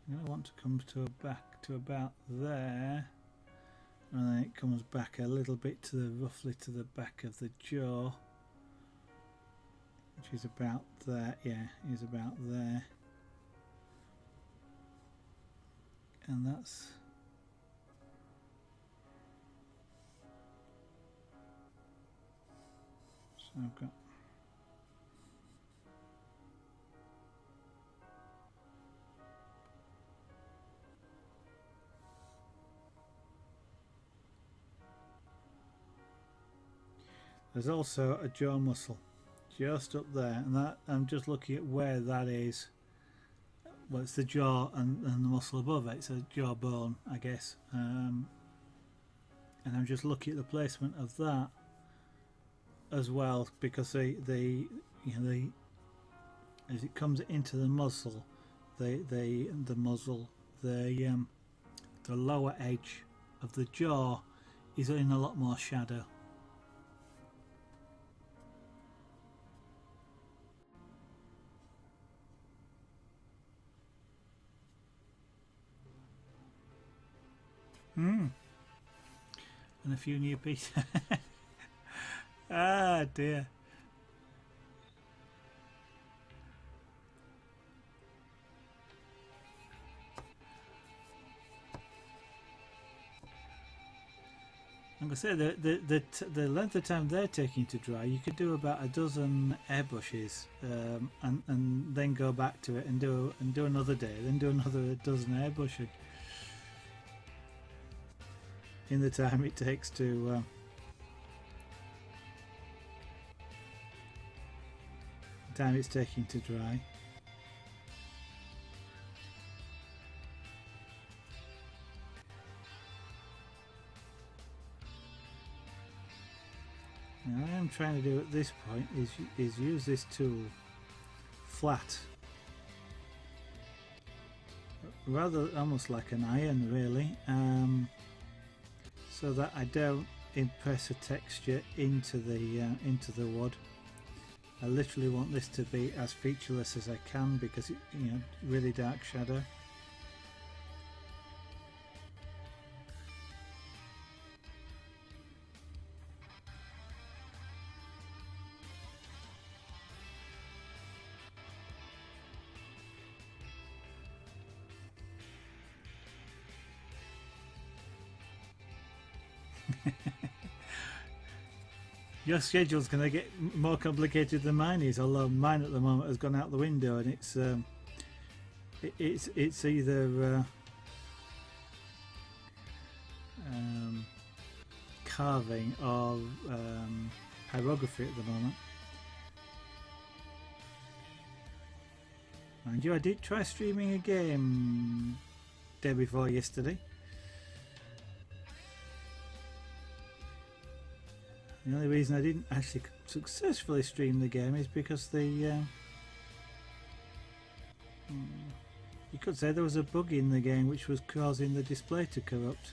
I'm going to want to come to back to about there, and then it comes back a little bit to the roughly to the back of the jaw, which is about there. Yeah, is about there, and that's so I've got. There's also a jaw muscle just up there, and that I'm just looking at where that is. Well, it's the jaw and the muscle above it. It's a jawbone, I guess. And I'm just looking at the placement of that as well, because the as it comes into the muzzle, the muzzle, the lower edge of the jaw is in a lot more shadow. And a few new pieces. Ah dear. I'm gonna say the length of time they're taking to dry, you could do about a dozen airbrushes, and then go back to it and do another day, then do another dozen airbrushing in the time it takes to. The time it's taking to dry. Now, what I'm trying to do at this point is use this tool flat, rather almost like an iron, really, so that I don't impress a texture into the wood. I literally want this to be as featureless as I can, because it, really dark shadow. Your schedule's going to get more complicated than mine is, although mine at the moment has gone out the window, and it's either carving or pyrography at the moment. Mind you, I did try streaming a game day before yesterday. The only reason I didn't actually successfully stream the game is because you could say there was a bug in the game which was causing the display to corrupt.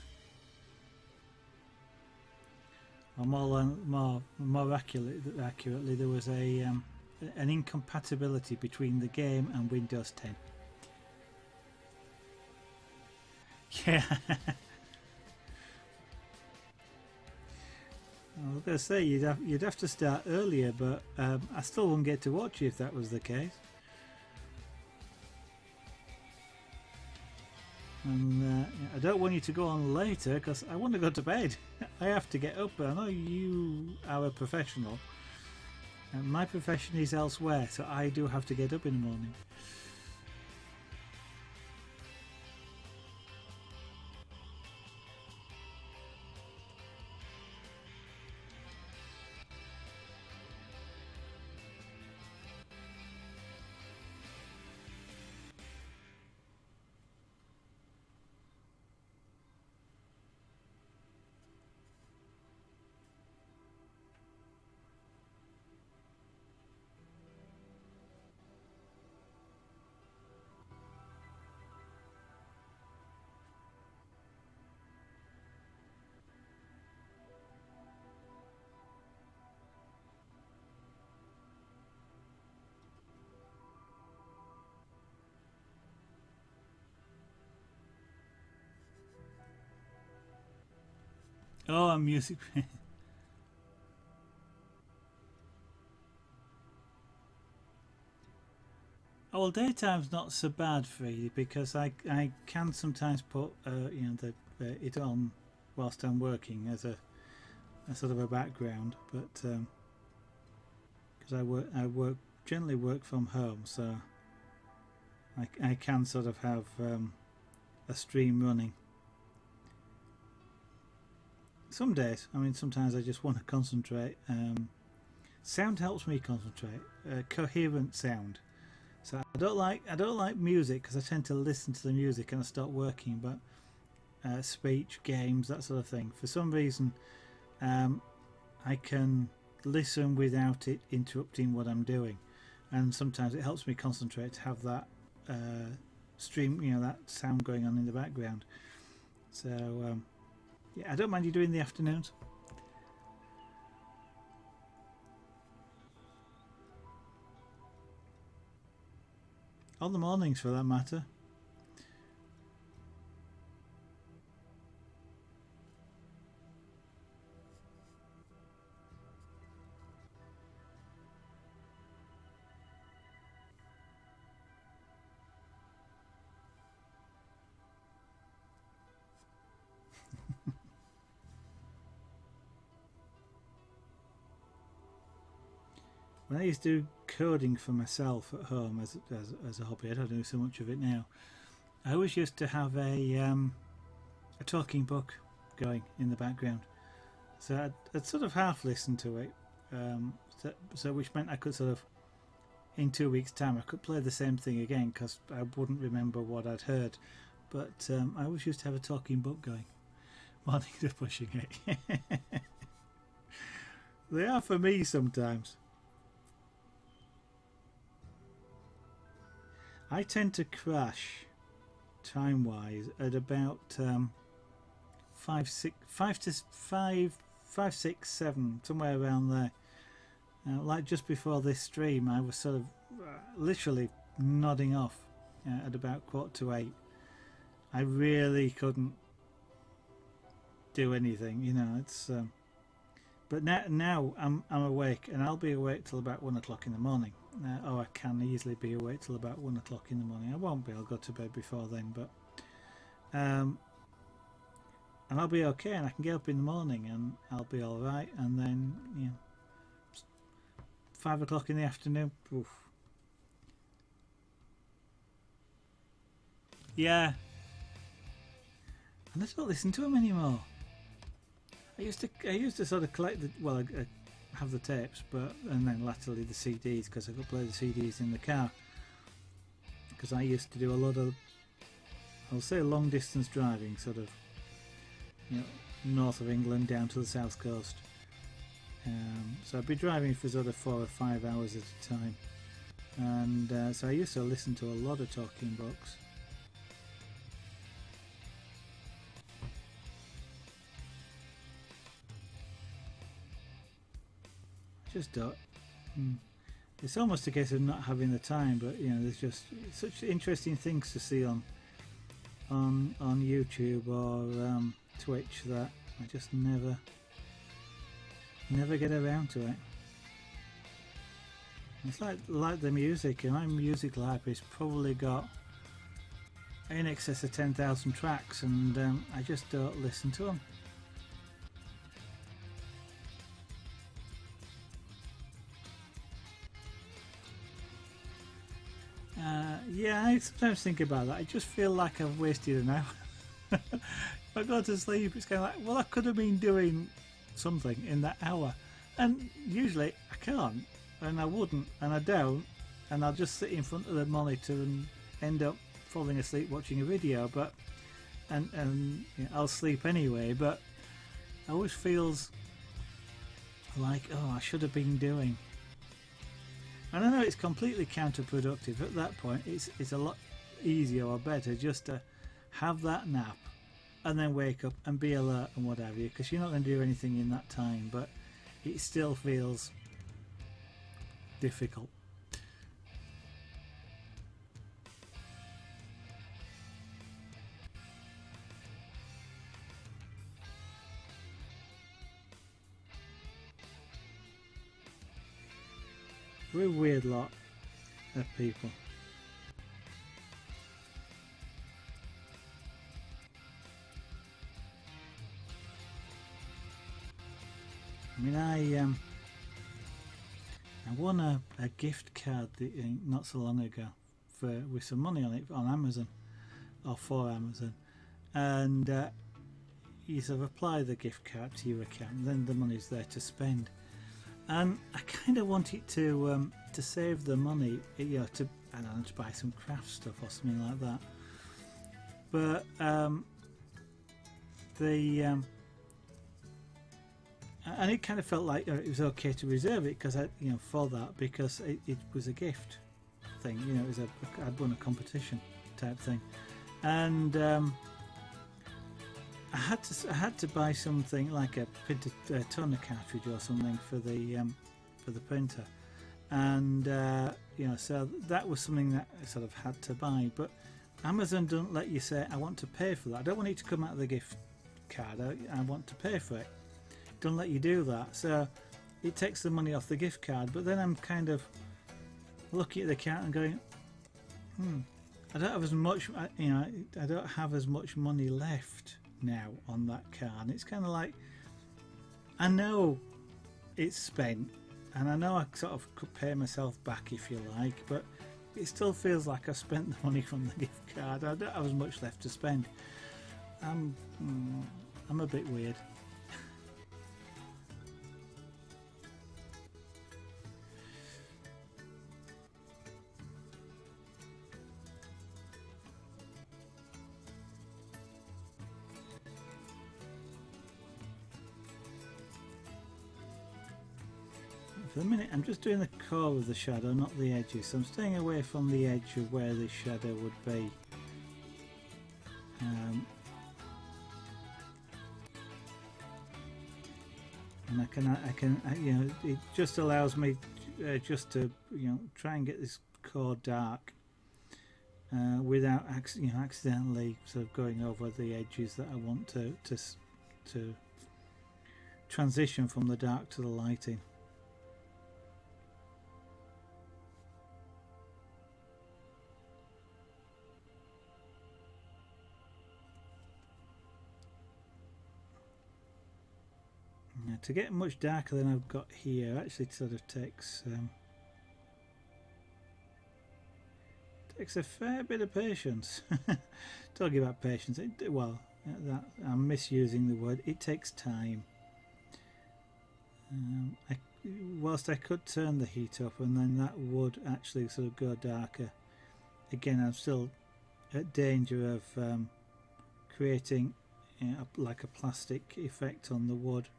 Or more accurately, there was an incompatibility between the game and Windows 10. Yeah. I was going to say you'd have to start earlier, but I still wouldn't get to watch you if that was the case. And I don't want you to go on later, because I want to go to bed. I have to get up. I know you are a professional, and my profession is elsewhere, so I do have to get up in the morning. Oh, and music. Oh, well, daytime's not so bad for you because I can sometimes put it on whilst I'm working as a sort of a background, but because I generally work from home, so I can sort of have a stream running. Some days, I mean, sometimes I just want to concentrate. Sound helps me concentrate. Coherent sound. So I don't like music because I tend to listen to the music and I start working. But speech, games, that sort of thing. For some reason, I can listen without it interrupting what I'm doing, and sometimes it helps me concentrate to have that stream, that sound going on in the background. So yeah, I don't mind you doing the afternoons. On the mornings, for that matter. When I used to do coding for myself at home as a hobby, I don't do so much of it now. I always used to have a talking book going in the background, so I'd sort of half listen to it, so which meant I could sort of, in 2 weeks' time, I could play the same thing again because I wouldn't remember what I'd heard. But I always used to have a talking book going. Mornings are pushing it. They are for me sometimes. I tend to crash time-wise at about 5, 6, 7, somewhere around there. Like just before this stream, I was sort of literally nodding off at about 7:45. I really couldn't do anything, It's but now I'm awake, and I'll be awake till about 1 o'clock in the morning. I can easily be awake till about 1 o'clock in the morning. I won't be. I'll go to bed before then, but and I'll be okay, and I can get up in the morning, and I'll be all right. And then 5 o'clock in the afternoon. Oof. Yeah, and I don't listen to them anymore. I used to sort of collect I have the tapes, and then latterly the CDs, because I could play the CDs in the car. Because I used to do a lot of, I'll say, long distance driving, sort of, north of England down to the south coast. So I'd be driving for sort of 4 or 5 hours at a time, and so I used to listen to a lot of talking books. Just don't. It's almost a case of not having the time, but there's just such interesting things to see on YouTube or Twitch that I just never get around to it. It's like the music. My music library's probably got in excess of 10,000 tracks, and I just don't listen to them. Yeah, I sometimes think about that. I just feel like I've wasted an hour. If I go to sleep, it's kind of like, well, I could have been doing something in that hour, and usually I can't, and I wouldn't, and I don't, and I'll just sit in front of the monitor and end up falling asleep watching a video. But I'll sleep anyway. But it always feels like, oh, I should have been doing. And I know it's completely counterproductive. At that point, it's a lot easier or better just to have that nap and then wake up and be alert and whatever, because you're not going to do anything in that time, but it still feels difficult. We're a weird lot of people. I mean, I won a gift card not so long ago with some money on it on Amazon, or for Amazon, and you sort of apply the gift card to your account, and then the money's there to spend. And I kind of want it to save the money, you know, to I don't know, to buy some craft stuff or something like that. But and it kind of felt like it was okay to reserve it because for that, because it was a gift thing, you know, it was I'd won a competition type thing, and I had to buy something like a printed toner cartridge or something for the printer, and so that was something that I sort of had to buy. But Amazon don't let you say I want to pay for that. I don't want it to come out of the gift card. I want to pay for it. Don't let you do that. So it takes the money off the gift card. But then I'm kind of looking at the account and going, I don't have as much. I don't have as much money left now on that card. And it's kind of like, I know it's spent, and I know I sort of could pay myself back if you like, but it still feels like I spent the money from the gift card. I don't have as much left to spend. I'm a bit weird. For the minute, I'm just doing the core of the shadow, not the edges. So I'm staying away from the edge of where the shadow would be. And I can, it just allows me just to, try and get this core dark without, accidentally sort of going over the edges that I want to transition from the dark to the lighting. To get much darker than I've got here actually sort of takes a fair bit of patience. Talking about patience, I'm misusing the word. It takes time. Whilst I could turn the heat up and then that would actually sort of go darker, again I'm still at danger of creating like a plastic effect on the wood.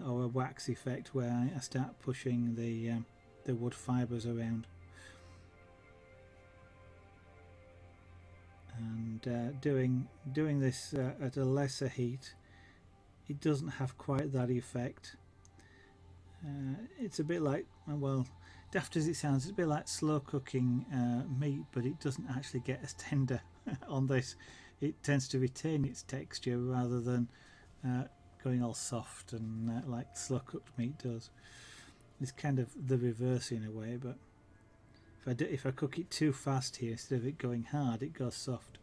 Or a wax effect where I start pushing the wood fibres around, and doing this at a lesser heat, it doesn't have quite that effect. It's a bit like, well, daft as it sounds, it's a bit like slow cooking meat, but it doesn't actually get as tender on this. It tends to retain its texture rather than going all soft and like slow cooked meat does. It's kind of the reverse in a way, but if I cook it too fast here, instead of it going hard, it goes soft.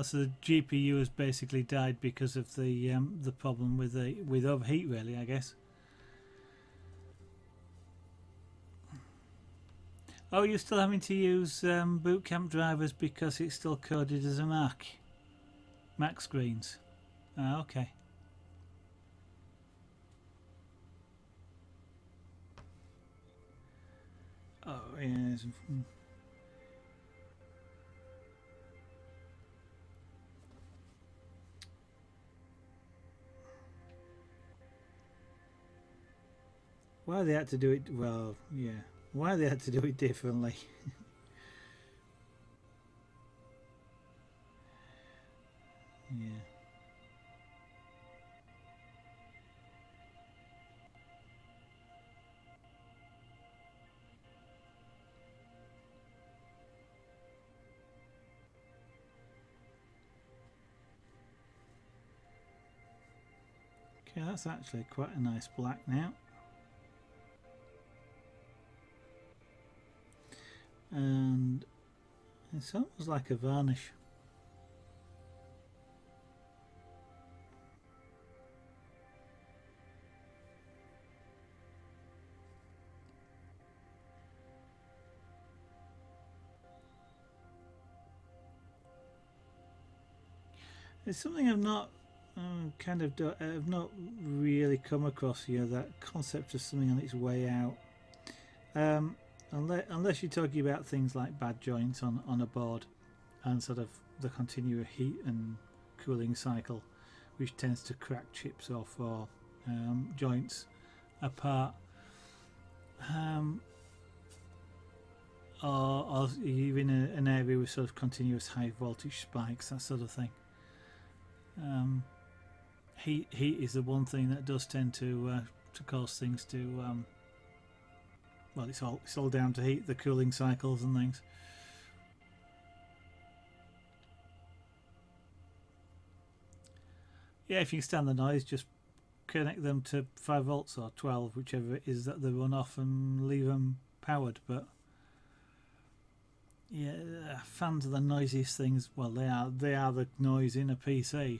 So the GPU has basically died because of the problem with overheat, really, I guess. Oh, you're still having to use boot camp drivers because it's still coded as a Mac screens. Okay. Oh, yes. Why they had to do it? Well, yeah. Why they had to do it differently? Yeah. Okay, that's actually quite a nice black now. And it's almost like a varnish. It's something I've not I've not really come across here, that concept of something on its way out. Unless you're talking about things like bad joints on a board and sort of the continual heat and cooling cycle, which tends to crack chips off or joints apart. Or you're in an area with sort of continuous high voltage spikes, that sort of thing. Heat is the one thing that does tend to cause things to well, it's all down to heat, the cooling cycles and things. Yeah, if you can stand the noise, just connect them to 5 volts or 12, whichever it is that they run off, and leave them powered. But yeah, fans of the noisiest things. Well, they are the noise in a PC.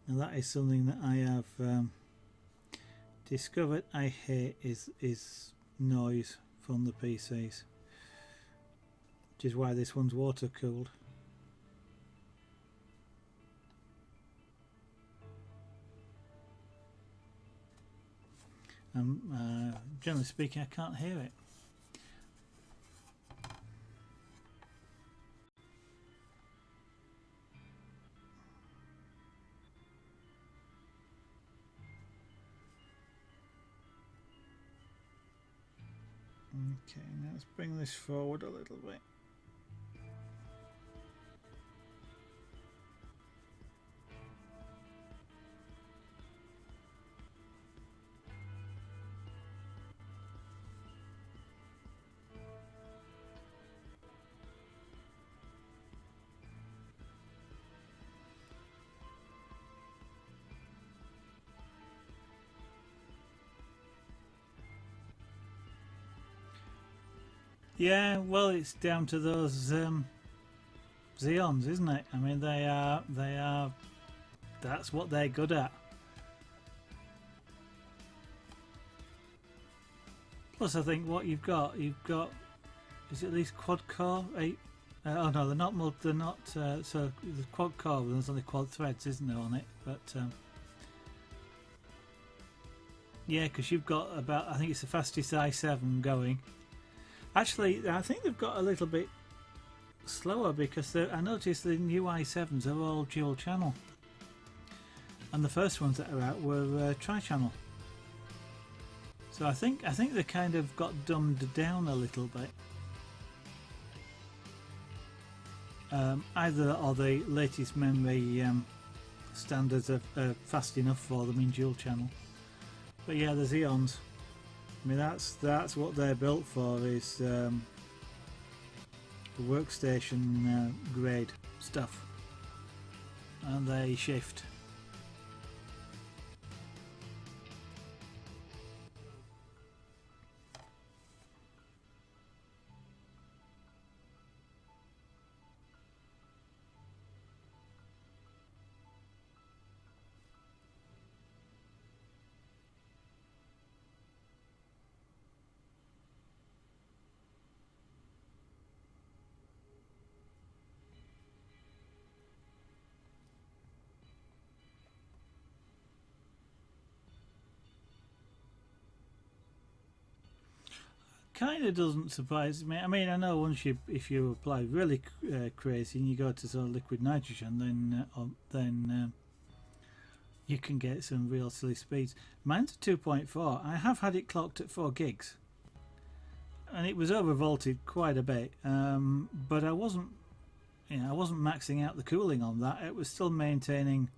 And that is something that I have discovered I hate is noise from the PCs, which is why this one's water cooled. Generally speaking, I can't hear it. Okay, now let's bring this forward a little bit. Yeah, well, it's down to those Xeons, isn't it? I mean, they are. That's what they're good at. Plus, I think what you've got is at least quad core 8. Oh no, they're not. They're not. So the quad core, there's only quad threads, isn't there, on it? But yeah, because you've got about. I think it's the fastest i7 going. Actually, I think they've got a little bit slower because I noticed the new i7s are all dual channel, and the first ones that are out were tri-channel. So I think they kind of got dumbed down a little bit. Either or the latest memory standards are fast enough for them in dual channel. But yeah, the Xeons. I mean, that's what they're built for, is the workstation grade stuff, and they shift. Kind of doesn't surprise me. I mean, I know if you apply really crazy and you go to sort of liquid nitrogen, then you can get some real silly speeds. Mine's a 2.4. I have had it clocked at 4 gigs, and it was overvolted quite a bit. But I wasn't I wasn't maxing out the cooling on that. It was still maintaining.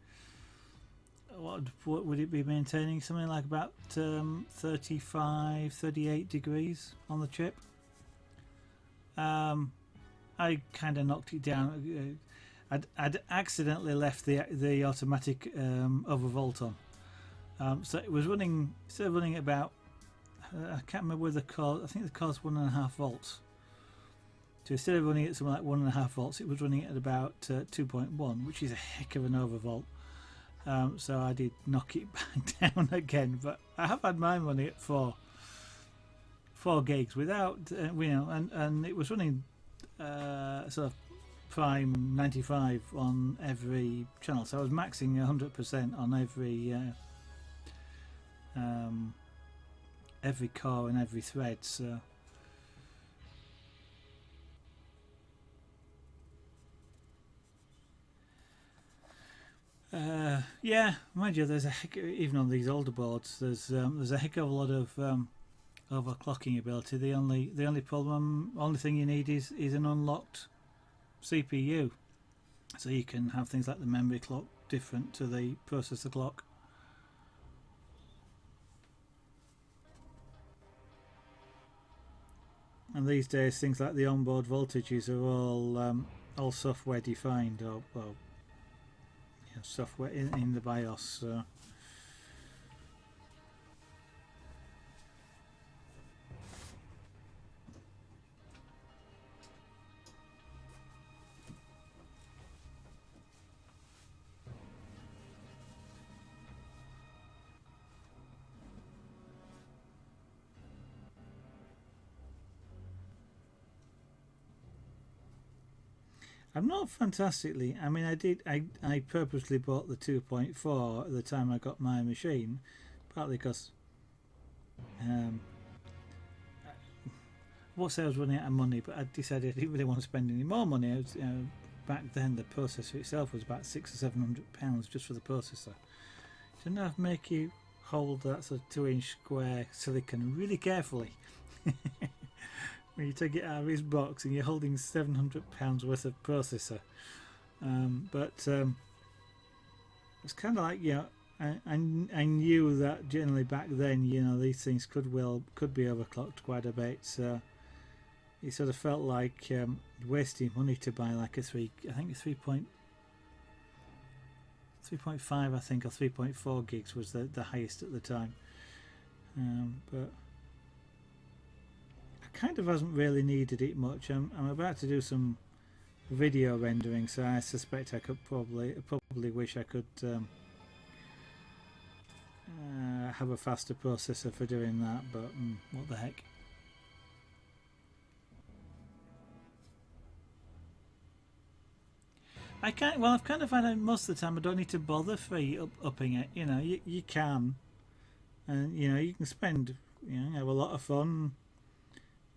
What would it be maintaining? Something like about 35, 38 degrees on the chip. I kind of knocked it down. I'd accidentally left the automatic overvolt on, so it was running, instead of running at about, I can't remember where the core. I think the core's 1.5 volts. So instead of running at something like 1.5 volts, it was running at about 2.1, which is a heck of an overvolt. So I did knock it back down again, but I have had mine running at 4 gigs without, and it was running sort of prime 95 on every channel, so I was maxing 100% on every core and every thread. So yeah, mind you, there's even on these older boards, there's a heck of a lot of overclocking ability. The only thing you need is an unlocked CPU, so you can have things like the memory clock different to the processor clock. And these days, things like the onboard voltages are all software defined, or software in the BIOS. So. I'm not fantastically. I mean, I purposely bought the 2.4 at the time I got my machine, partly because I was running out of money, but I decided I didn't really want to spend any more money. Back then, the processor itself was about £600 or £700 just for the processor. Didn't have to make you hold that sort of 2-inch square silicon really carefully. When you take it out of his box and you're holding £700 worth of processor, but it's kind of like, I knew that generally back then, these things could be overclocked quite a bit, so it sort of felt like wasting money to buy like a 3.5, I think, or 3.4 gigs was the highest at the time, but kind of hasn't really needed it much. I'm about to do some video rendering, so I suspect I could probably wish I could have a faster processor for doing that, but what the heck. I've kind of found out most of the time I don't need to bother upping it. You can, and you can spend, have a lot of fun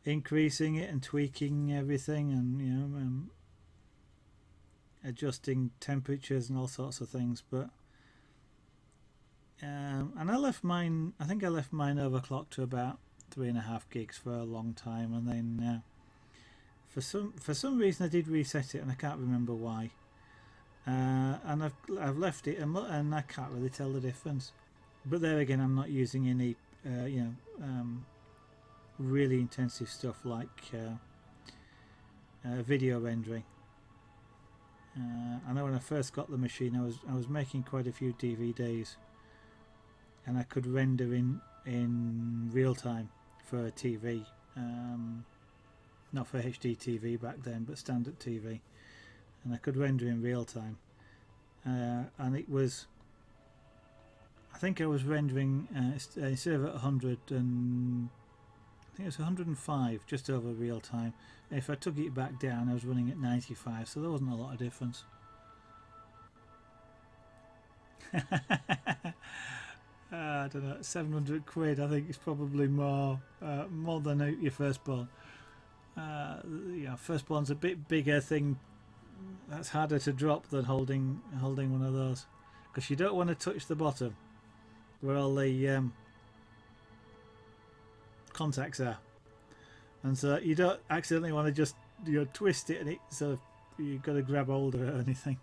increasing it and tweaking everything, and adjusting temperatures and all sorts of things. But and I think I left mine overclocked to about 3.5 gigs for a long time, and then for some reason I did reset it, and I can't remember why. And I've left it, and I can't really tell the difference. But there again, I'm not using any really intensive stuff like video rendering. I know when I first got the machine, I was making quite a few DVDs, and I could render in real time for a TV, not for HD TV back then, but standard TV, and I could render in real time, and it was, I think I was rendering instead of at 100 and I think it was 105, just over real time. If I took it back down, I was running at 95, so there wasn't a lot of difference. I don't know, 700 quid, I think it's probably more than your firstborn. Firstborn's a bit bigger thing. That's harder to drop than holding one of those, because you don't want to touch the bottom where all the contacts are, and so you don't accidentally want to just twist it and it sort of you've got to grab hold of it or anything.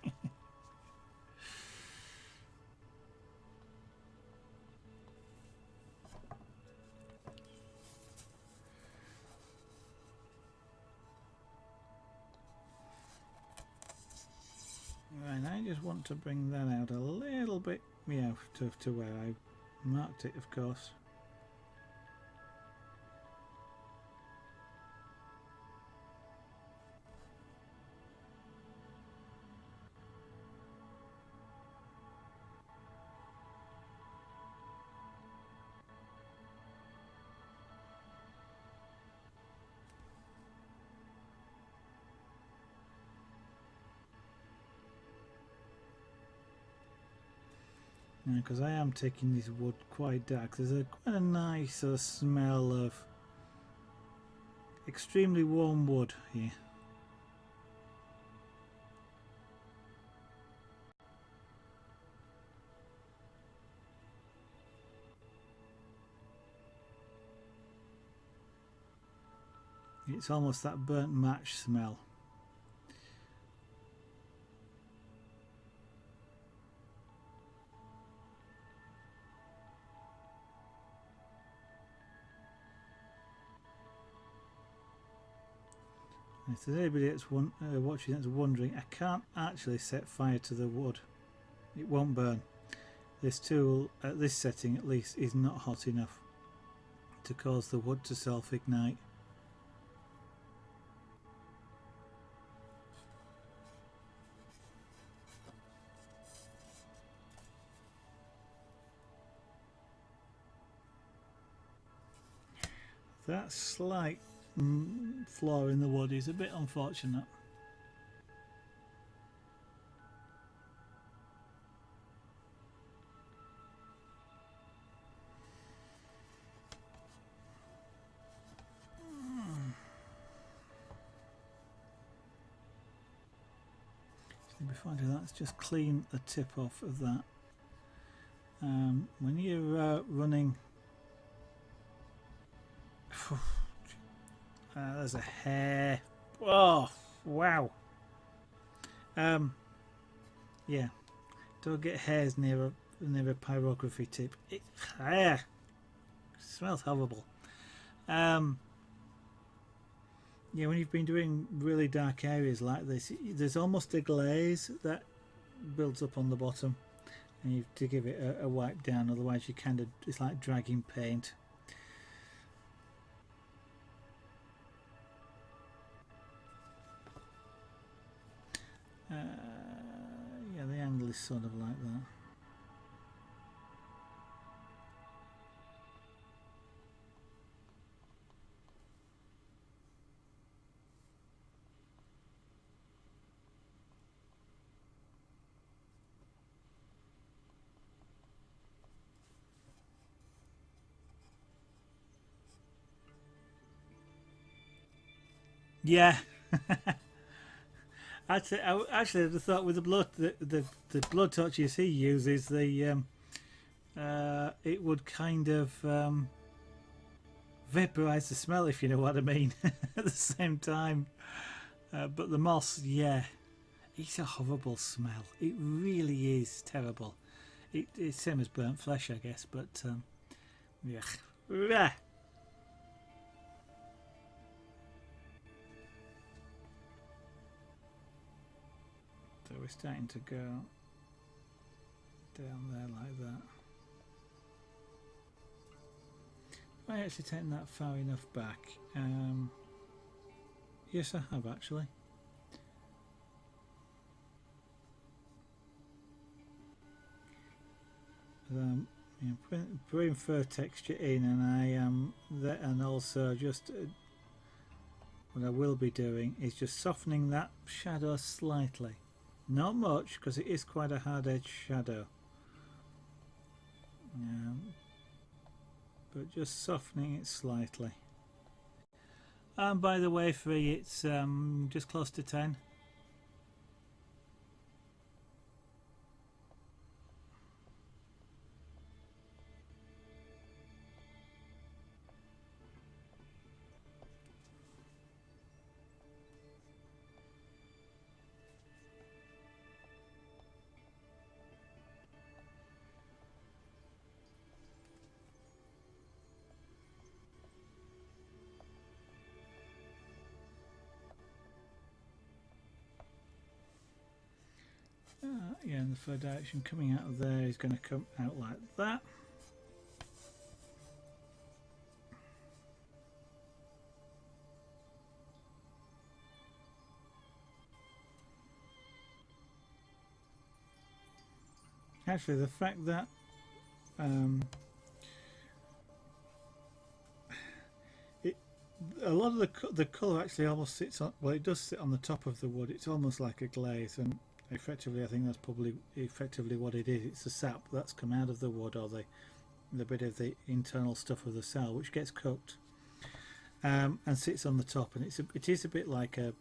Right, I just want to bring that out a little bit, yeah, to where I marked it, of course. Because I am taking this wood quite dark. There's quite a nice sort of smell of extremely warm wood here. It's almost that burnt match smell. If there's anybody that's watching that's wondering, I can't actually set fire to the wood. It won't burn. This tool, at this setting at least, is not hot enough to cause the wood to self-ignite. That slight flaw in the wood is a bit unfortunate. So before I do that, let's just clean the tip off of that. When you're running, there's a hair. Oh wow. Yeah, don't get hairs near a pyrography tip. It smells horrible. Yeah, when you've been doing really dark areas like this, there's almost a glaze that builds up on the bottom, and you have to give it a wipe down, otherwise you kind of, it's like dragging paint. Yeah, the angle is sort of like that. Yeah. Actually, I thought with the blood, the blood torches he uses, the it would kind of vaporize the smell, if you know what I mean. At the same time, but the moss, yeah, it's a horrible smell. It really is terrible. It's same as burnt flesh, I guess, but yeah. So we're starting to go down there like that. Have I actually taken that far enough back? Yes, I have actually. Putting fur texture in, and I am and also just what I will be doing is just softening that shadow slightly. Not much, because it is quite a hard edge shadow, but just softening it slightly. And by the way, Free, it's just close to 10. Yeah, in the third direction, coming out of there is going to come out like that. Actually, the fact that a lot of the colour actually almost sits on, well, it does sit on the top of the wood. It's almost like a glaze, and effectively I think that's probably effectively what it is. It's the sap that's come out of the wood, or the bit of the internal stuff of the cell which gets cooked and sits on the top, and it is a bit like a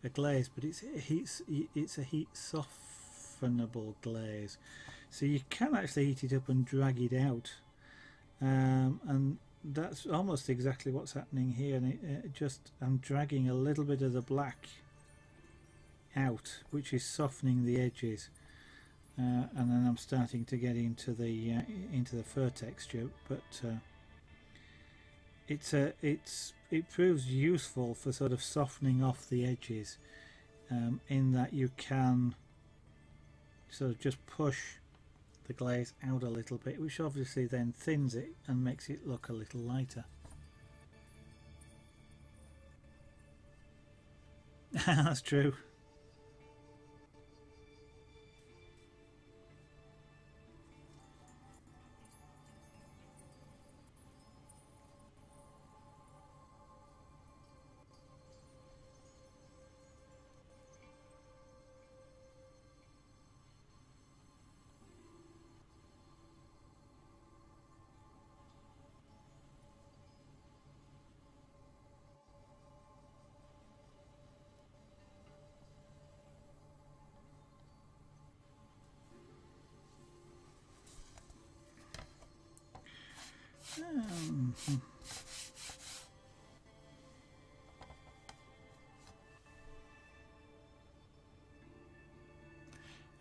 glaze, but it's a heat softenable glaze, so you can actually heat it up and drag it out, and that's almost exactly what's happening here. And I'm dragging a little bit of the black out, which is softening the edges, and then I'm starting to get into the fur texture. But it proves useful for sort of softening off the edges, in that you can sort of just push the glaze out a little bit, which obviously then thins it and makes it look a little lighter. That's true.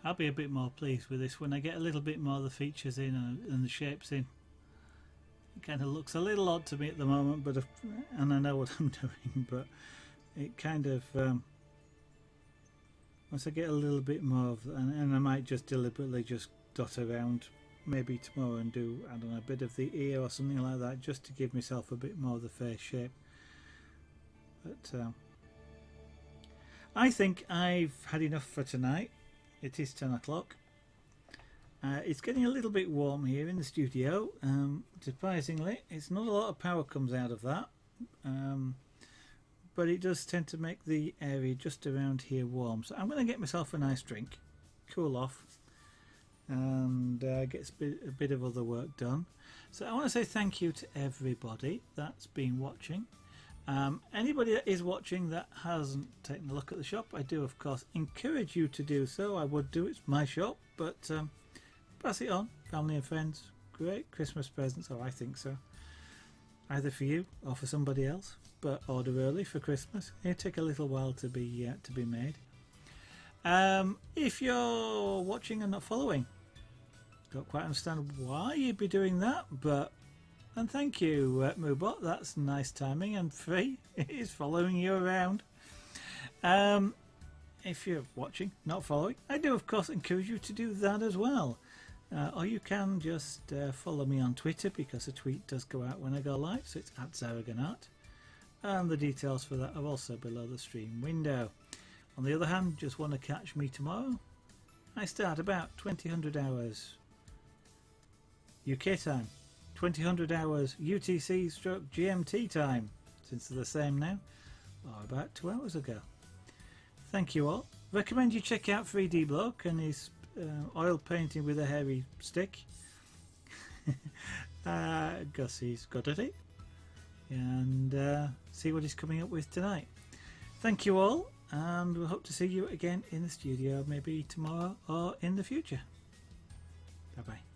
I'll be a bit more pleased with this when I get a little bit more of the features in and the shapes in. It kind of looks a little odd to me at the moment, but and I know what I'm doing, but it kind of once I get a little bit more of, and I might just deliberately just dot around maybe tomorrow and do, I don't know, a bit of the ear or something like that, just to give myself a bit more of the face shape. But I think I've had enough for tonight. It is 10 o'clock. It's getting a little bit warm here in the studio. Surprisingly, it's not a lot of power comes out of that, but it does tend to make the area just around here warm. So I'm going to get myself a nice drink, cool off, and get a bit of other work done. So I want to say thank you to everybody that's been watching. Anybody that is watching that hasn't taken a look at the shop, I do of course encourage you to do so. I would do, it's my shop, but pass it on, family and friends. Great Christmas presents, or I think so, either for you or for somebody else. But order early for Christmas. It'll take a little while to be made. If you're watching and not following, don't quite understand why you'd be doing that, but and thank you, Moobot. That's nice timing and free. It is following you around. If you're watching, not following, I do of course encourage you to do that as well. Or you can just follow me on Twitter, because a tweet does go out when I go live, so it's @Zaragonart. And the details for that are also below the stream window. On the other hand, just want to catch me tomorrow? I start about 2000 hours UK time. 2000 hours UTC / GMT time, since they're the same now, or about 2 hours ago. Thank you all. Recommend you check out 3D Bloke and his oil painting with a hairy stick. Because he's good at it. And see what he's coming up with tonight. Thank you all, and we'll hope to see you again in the studio maybe tomorrow or in the future. Bye bye.